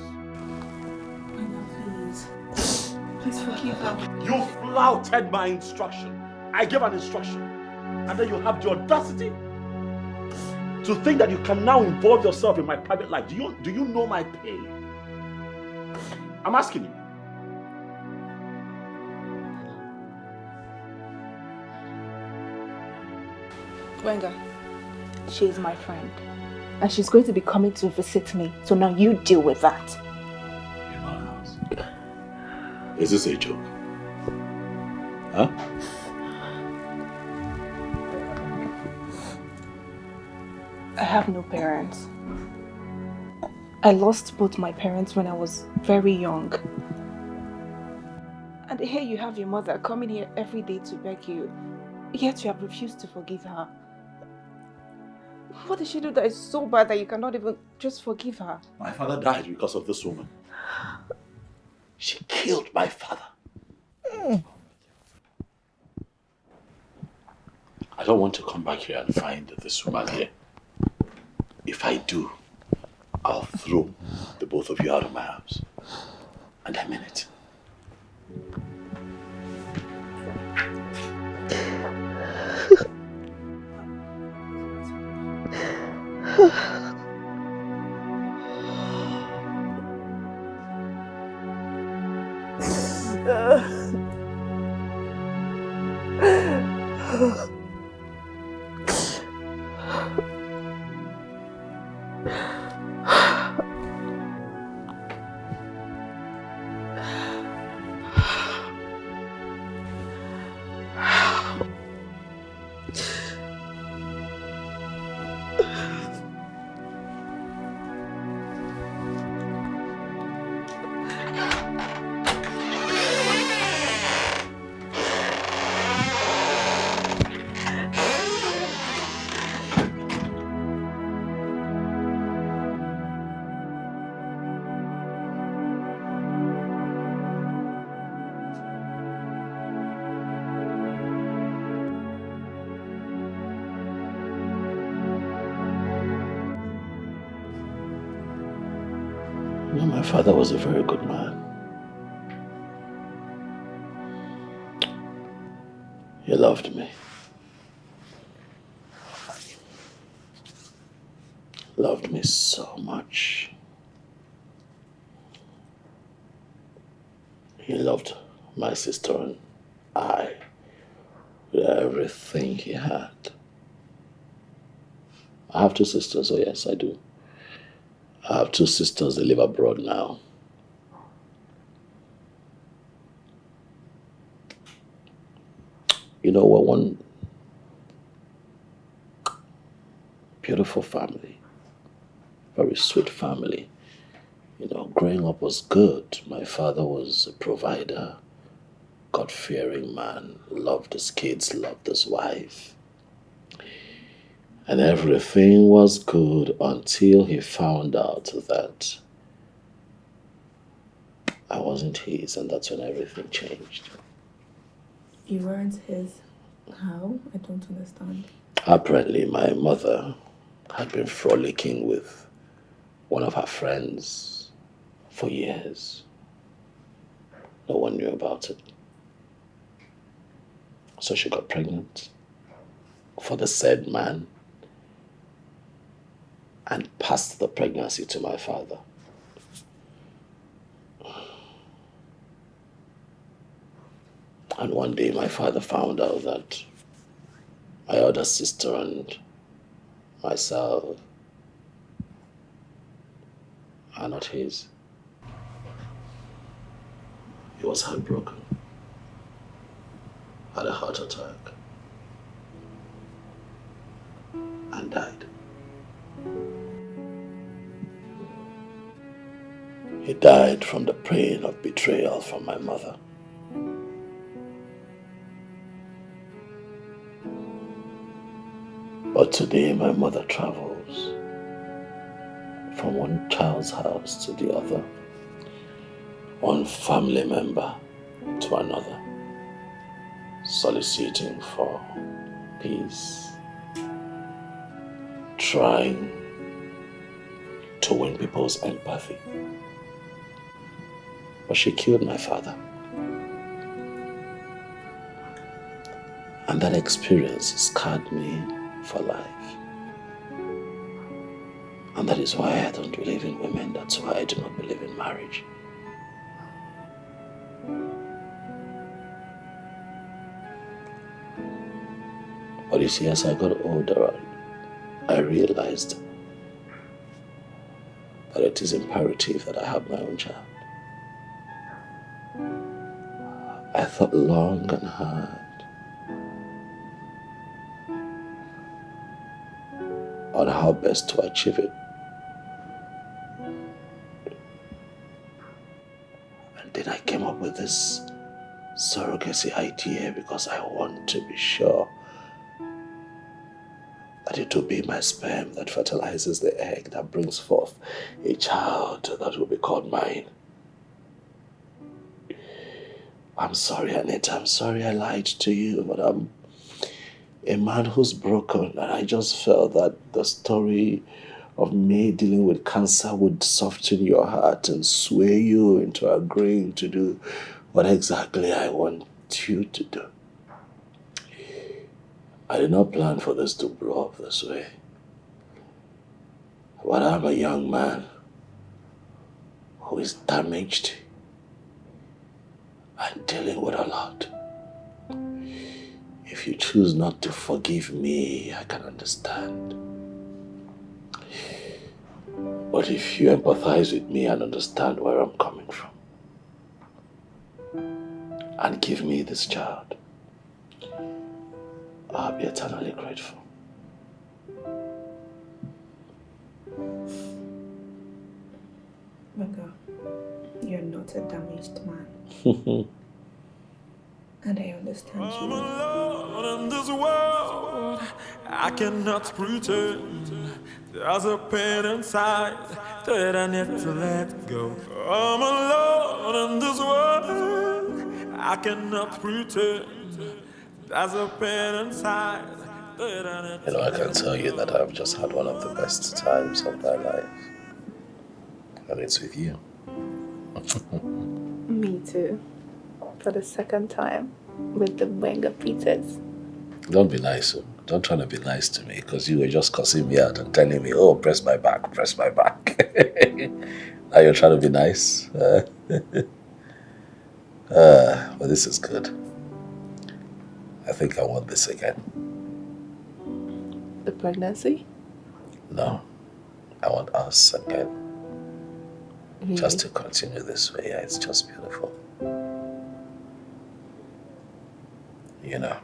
Please. Please forgive her. You flouted my instruction. I gave an instruction. And then you have the audacity to think that you can now involve yourself in my private life. Do you know my pain? I'm asking you. Wenga, she's my friend. And she's going to be coming to visit me. So now you deal with that. In my house. Is this a joke? Huh? I have no parents. I lost both my parents when I was very young. And here you have your mother coming here every day to beg you, yet you have refused to forgive her. What did she do that is so bad that you cannot even just forgive her? My father died because of this woman. She killed my father. I don't want to come back here and find this woman here. If I do, I'll throw the both of you out of my house. And I mean it. No, my father was a very good man. He loved me. Loved me so much. He loved my sister and I with everything he had. I have two sisters, oh yes, I do. I have two sisters, they live abroad now. You know, we're one beautiful family, very sweet family. You know, growing up was good. My father was a provider, God-fearing man, loved his kids, loved his wife. And everything was good until he found out that I wasn't his, and that's when everything changed. You weren't his. How? I don't understand. Apparently, my mother had been frolicking with one of her friends for years. No one knew about it. So she got pregnant. for the said man and passed the pregnancy to my father. And one day my father found out that my other sister and myself are not his. He was heartbroken, had a heart attack, and died. He died from the pain of betrayal from my mother. But today my mother travels from one child's house to the other, one family member to another, soliciting for peace, trying to win people's empathy. But she killed my father. And that experience scarred me for life. And that is why I don't believe in women. That's why I do not believe in marriage. But you see, as I got older, I realized that it is imperative that I have my own child. I thought long and hard on how best to achieve it. And then I came up with this surrogacy idea because I want to be sure that it will be my sperm that fertilizes the egg that brings forth a child that will be called mine. I'm sorry, Anita, I'm sorry I lied to you, but I'm a man who's broken, and I just felt that the story of me dealing with cancer would soften your heart and sway you into agreeing to do what exactly I want you to do. I did not plan for this to blow up this way. But I'm a young man who is damaged and dealing with a lot. If you choose not to forgive me, I can understand. But if you empathize with me and understand where I'm coming from, and give me this child, I'll be eternally grateful. Mega, you're not a damaged man. And I understand you. I'm alone in this world. I cannot pretend. There's a pain inside that I need to let go. I'm alone in this world. I cannot pretend. There's a pain inside that I need to let go. I can tell you that I've just had one of the best times of my life. And it's with you. Me too. For the second time with the Benga Peters. Don't be nice. Don't try to be nice to me because you were just cussing me out and telling me, oh, press my back, press my back. Now you're trying to be nice. But this is good. I think I want this again. The pregnancy? No, I want us again. Really? Just to continue this way. Yeah, it's just beautiful. You know.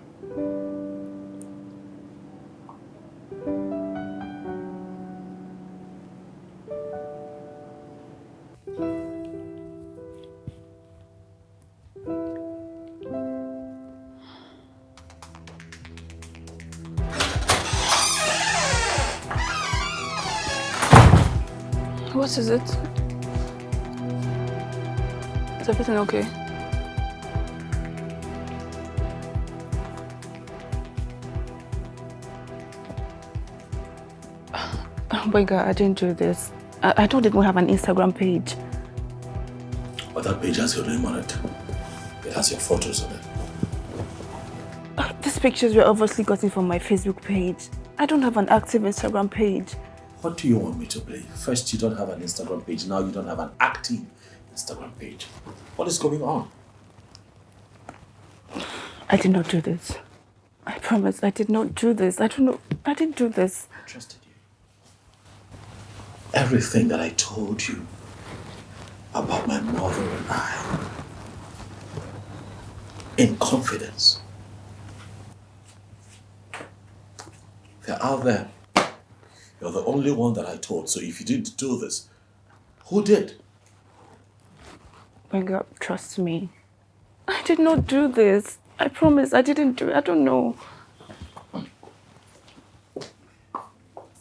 What is it? Is everything okay? Oh my God, I didn't do this. I don't even have an Instagram page. But that page has your name on it. It has your photos on it. pictures were obviously gotten from my Facebook page. I don't have an active Instagram page. What do you want me to believe? First, you don't have an Instagram page. Now you don't have an active Instagram page. What is going on? I did not do this. I promise I did not do this. I don't know. I didn't do this. I trusted you. Everything that I told you about my mother and I, in confidence, they're out there. You're the only one that I told. So if you didn't do this, who did? Benga, trust me. I did not do this. I promise I didn't do it. I don't know.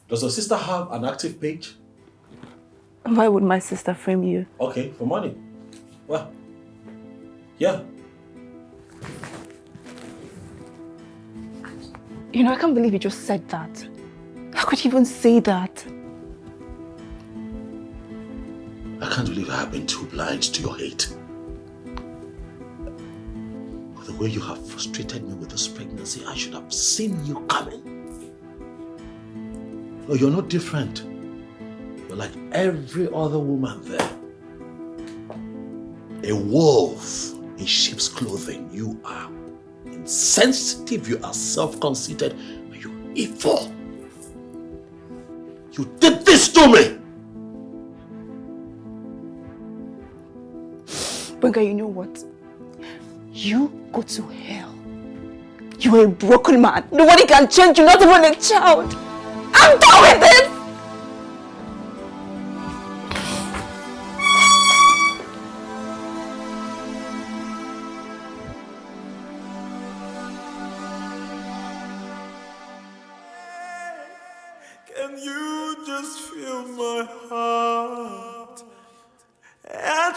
Does your sister have an active page? Why would my sister frame you? Okay, for money. Well, yeah. You know, I can't believe you just said that. How could you even say that? I can't believe I have been too blind to your hate. The way you have frustrated me with this pregnancy, I should have seen you coming. No, you're not different. You're like every other woman there. A wolf in sheep's clothing. You are insensitive, you are self-conceited, and you're evil. You did this to me! Benga, you know what? You go to hell. You are a broken man. Nobody can change you, not even a child. I'm done with this! Can you just feel my heart? I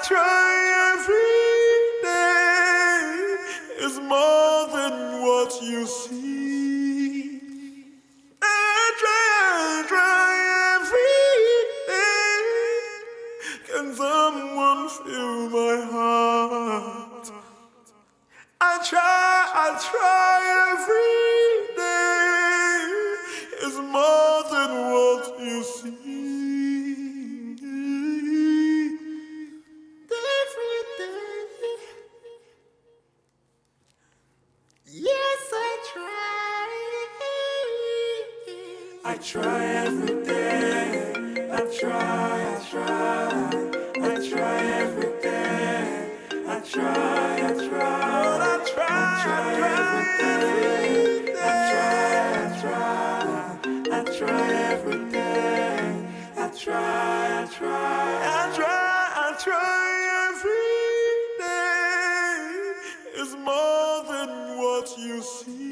try every day. It's more than what you see. I try every day. Can someone feel my heart? I try every day. It's more than what you see. Every day. Yes, I try. I try every day. I try every day. I try every day. I try every day. I try every day. It's more than what you see.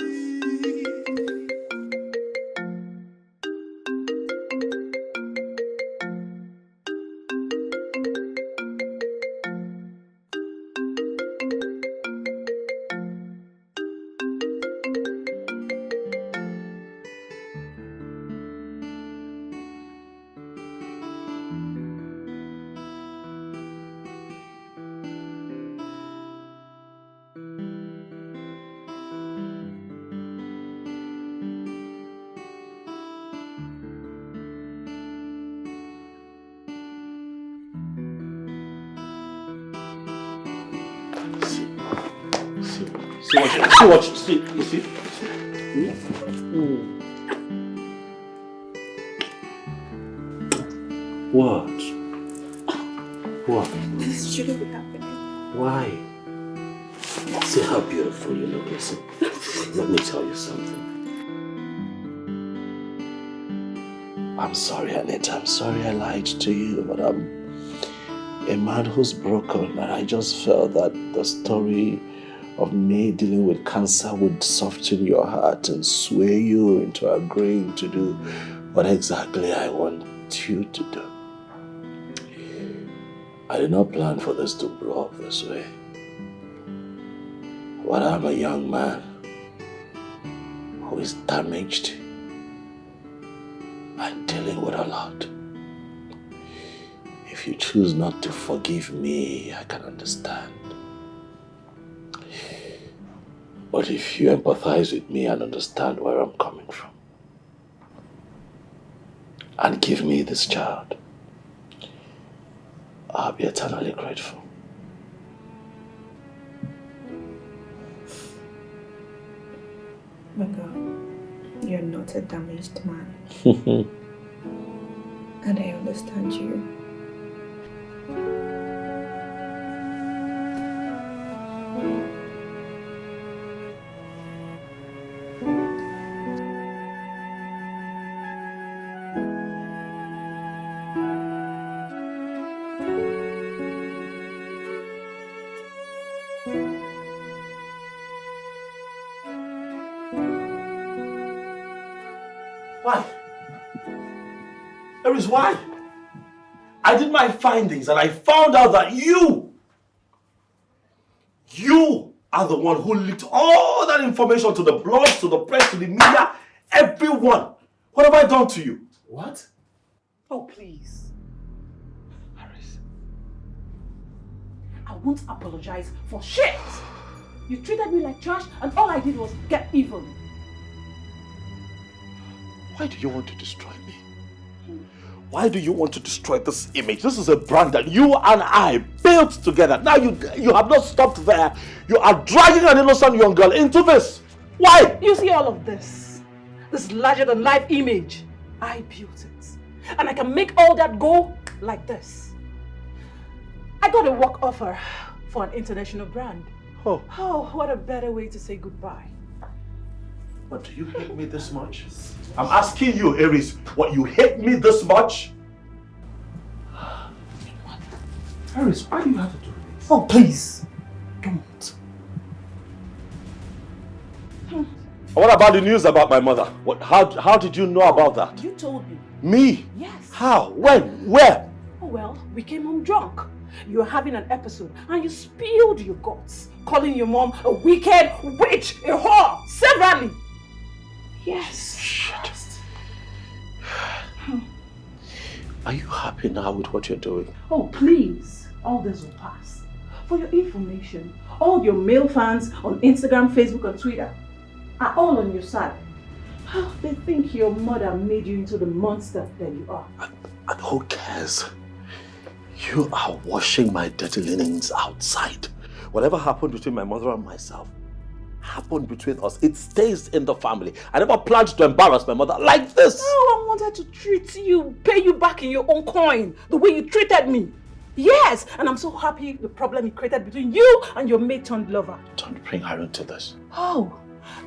You see? What? This shouldn't be happening. Why? See how beautiful you look. Listen, let me tell you something. I'm sorry, Anita. I'm sorry I lied to you, but I'm a man who's broken, and I just felt that the story of me dealing with cancer would soften your heart and sway you into agreeing to do what exactly I want you to do. I did not plan for this to blow up this way. But I'm a young man who is damaged and dealing with a lot. If you choose not to forgive me, I can understand. But if you empathize with me and understand where I'm coming from, and give me this child, I'll be eternally grateful. Benga, you're not a damaged man. And I understand you. Why? There is why. I did my findings and I found out that you are the one who leaked all that information to the blogs, to the press, to the media, everyone. What have I done to you? What? Oh, please. Harris. I won't apologize for shit. You treated me like trash and all I did was get even. Why do you want to destroy me? Why do you want to destroy this image? This is a brand that you and I built together. Now you have not stopped there. You are dragging an innocent young girl into this. Why? You see all of this larger-than-life image. I built it. And I can make all that go like this. I got a work offer for an international brand. Oh, what a better way to say goodbye. But do you hate me this much? I'm asking you, Aries, what, you hate me this much? Aries, why do you have to do this? Oh, please. Don't. What about the news about my mother? How did you know about that? You told me. Me? Yes. How? When? Where? Oh, well, we came home drunk. You were having an episode and you spilled your guts, calling your mom a wicked witch, a whore, severally. Yes. Shit. Are you happy now with what you're doing? Oh, please. All this will pass. For your information, all your male fans on Instagram, Facebook, and Twitter are all on your side. They think your mother made you into the monster that you are. And who cares? You are washing my dirty linens outside. Whatever happened between my mother and myself happened between us. It stays in the family. I never planned to embarrass my mother like this. No, I wanted to treat you, pay you back in your own coin, the way you treated me. Yes, and I'm so happy the problem it created between you and your mate-turned-lover. Don't bring her into this. Oh,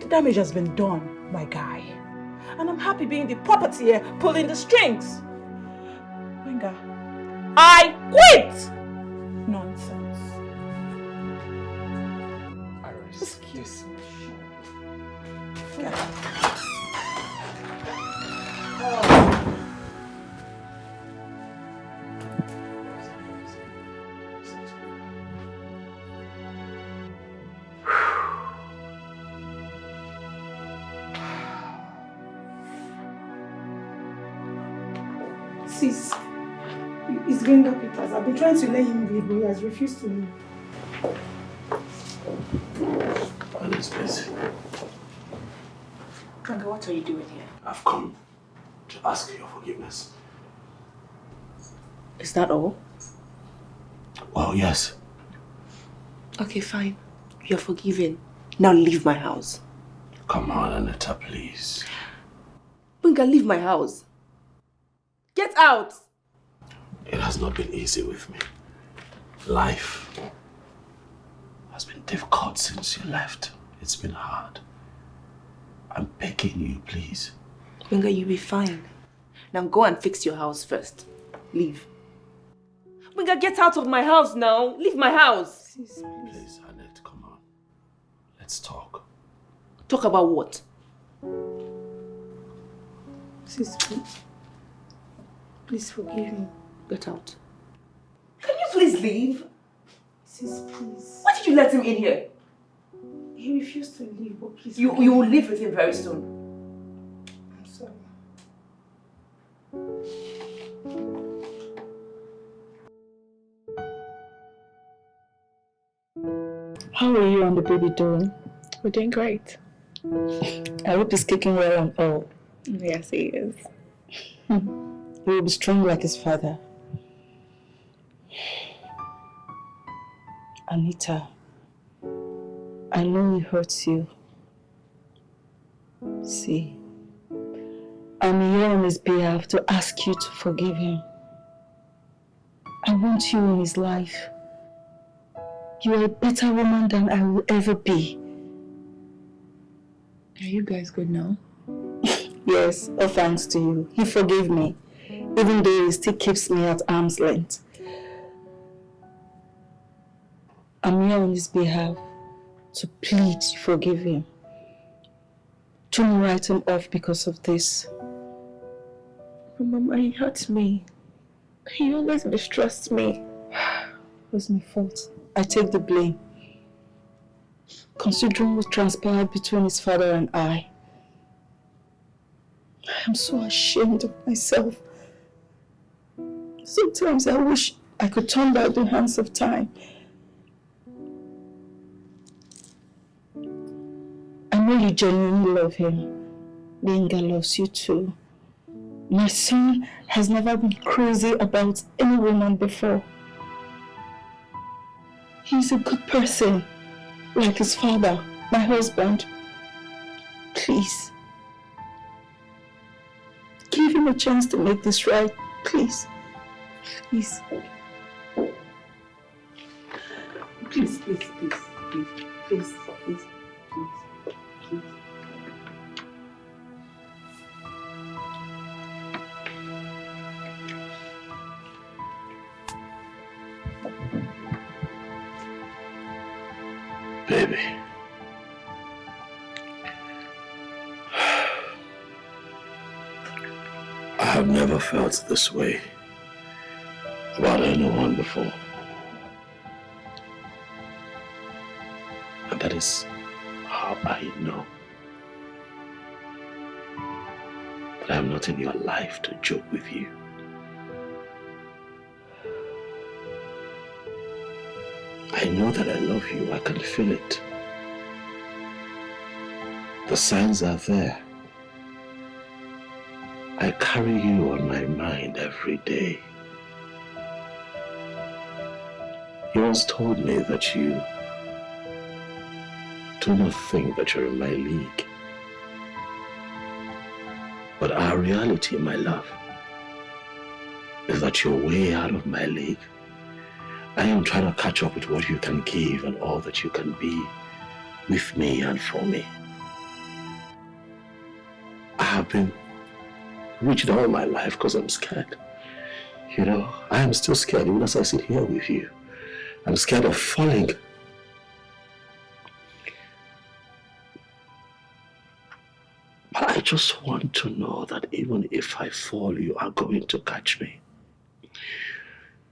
the damage has been done, my guy. And I'm happy being the puppeteer pulling the strings. Wenga, I quit! Nonsense. Iris, Excuse me. Sis, it's Benga Peters. I've been trying to let him leave, but he has refused to leave. Alice, please. Benga, what are you doing here? I've come to ask your forgiveness. Is that all? Well, yes. Okay, fine. You're forgiven. Now leave my house. Come on, Anita, please. Benga, leave my house. Get out! It has not been easy with me. Life has been difficult since you left. It's been hard. I'm begging you, please. Benga, you'll be fine. Now go and fix your house first. Leave. Benga, get out of my house now. Leave my house. Please, Annette, come on. Let's talk. Talk about what? Sis, please. Please forgive me. Get out. Can you please leave? Sis, please. Why did you let him in here? He refused to leave, but please. You will leave with him very soon. I'm sorry. How are you and the baby doing? We're doing great. I hope he's kicking well and all. Yes, he is. He will be strong like his father. Anita, I know he hurts you. See, I'm here on his behalf to ask you to forgive him. I want you in his life. You are a better woman than I will ever be. Are you guys good now? Yes, all thanks to you. He forgave me, even though he still keeps me at arm's length. I'm here on his behalf to plead to forgive him. Don't write him off because of this. But Mama, he hurt me. He always mistrusts me. It was my fault. I take the blame. Considering what transpired between his father and I am so ashamed of myself. Sometimes I wish I could turn back the hands of time. I know you genuinely love him. Benga loves you too. My son has never been crazy about any woman before. He's a good person, like his father, my husband. Please, give him a chance to make this right, please. Please. Please, please, please, please, please, please, please. Baby. I have never felt this way about anyone before. And that is how I know that I am not in your life to joke with you. I know that I love you. I can feel it. The signs are there. I carry you on my mind every day. You once told me that you do not think that you're in my league. But our reality, my love, is that you're way out of my league. I am trying to catch up with what you can give and all that you can be with me and for me. I have been rigid all my life because I'm scared. You know, I am still scared even as I sit here with you. I'm scared of falling. But I just want to know that even if I fall, you are going to catch me.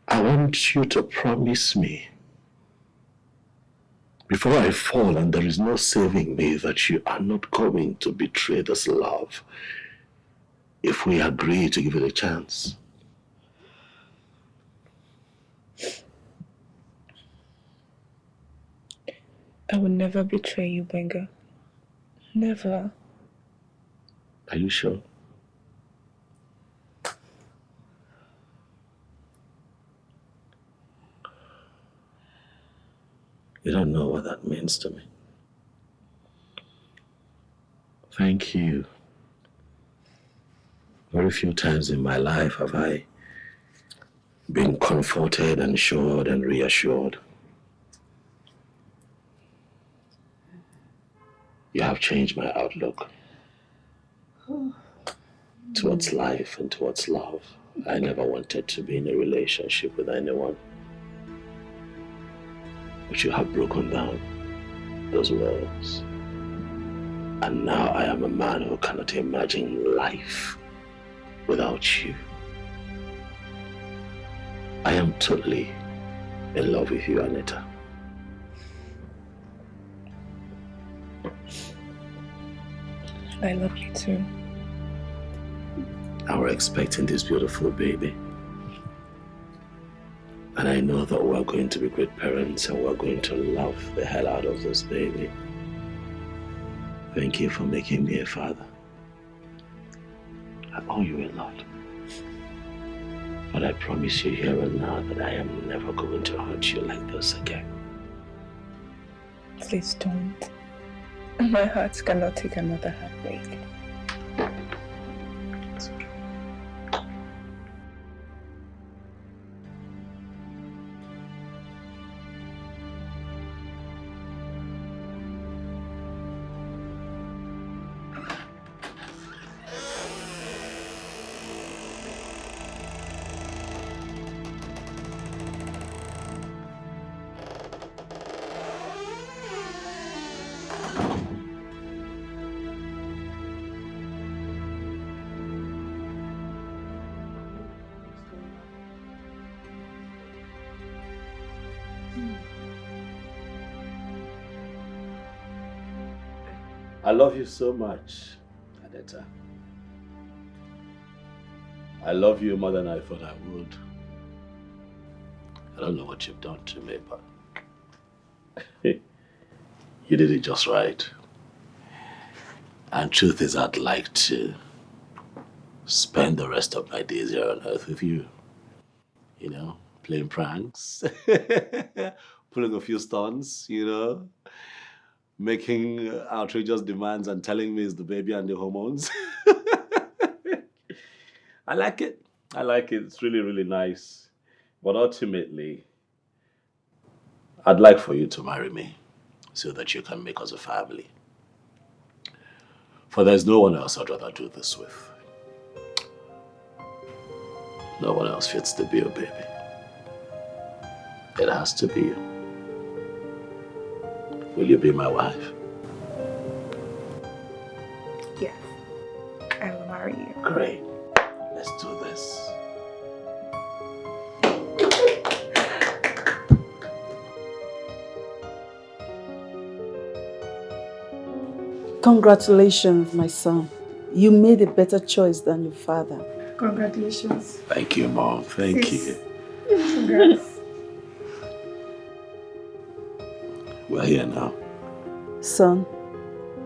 I want you to promise me, before I fall and there is no saving me, that you are not going to betray this love if we agree to give it a chance. I will never betray you, Benga. Never. Are you sure? You don't know what that means to me. Thank you. Very few times in my life have I been comforted and assured and reassured. You have changed my outlook towards life and towards love. I never wanted to be in a relationship with anyone. But you have broken down those walls. And now I am a man who cannot imagine life without you. I am totally in love with you, Anita. I love you too. And we're expecting this beautiful baby. And I know that we're going to be great parents and we're going to love the hell out of this baby. Thank you for making me a father. I owe you a lot. But I promise you here and now that I am never going to hurt you like this again. Please don't. My heart cannot take another heartbreak. I love you so much, Anita. I love you more than I thought I would. I don't know what you've done to me, but you did it just right. And truth is, I'd like to spend the rest of my days here on earth with you. You know, playing pranks, pulling a few stunts, you know, making outrageous demands and telling me it's the baby and the hormones. I like it. I like it. It's really, really nice. But ultimately, I'd like for you to marry me so that you can make us a family. For there's no one else I'd rather do this with. No one else fits the bill, baby. It has to be you. Will you be my wife? Yes, I will marry you. Great. Let's do this. Congratulations, my son. You made a better choice than your father. Congratulations. Thank you, Mom. Thank you. Congrats. We're here now. Son,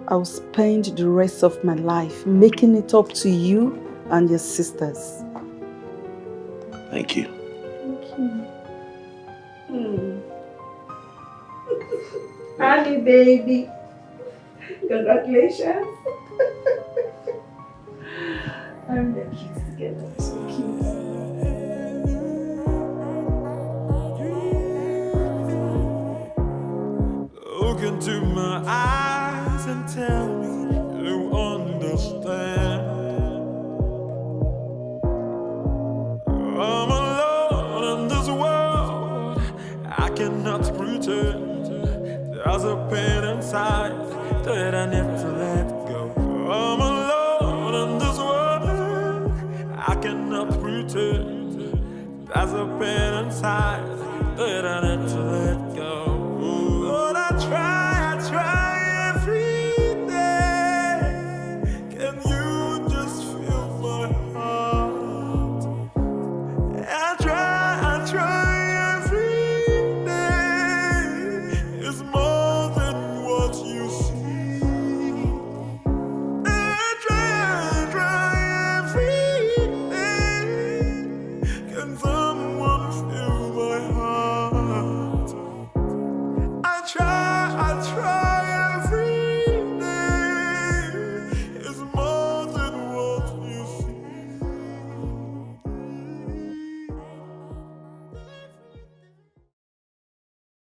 I'll spend the rest of my life making it up to you and your sisters. Thank you. Honey, baby. Congratulations. And the kids together. So cute. Look into my eyes and tell me you understand. I'm alone in this world. I cannot pretend. There's a pain inside that I need to let go. I'm alone in this world. I cannot pretend. There's a pain inside that I need to let go.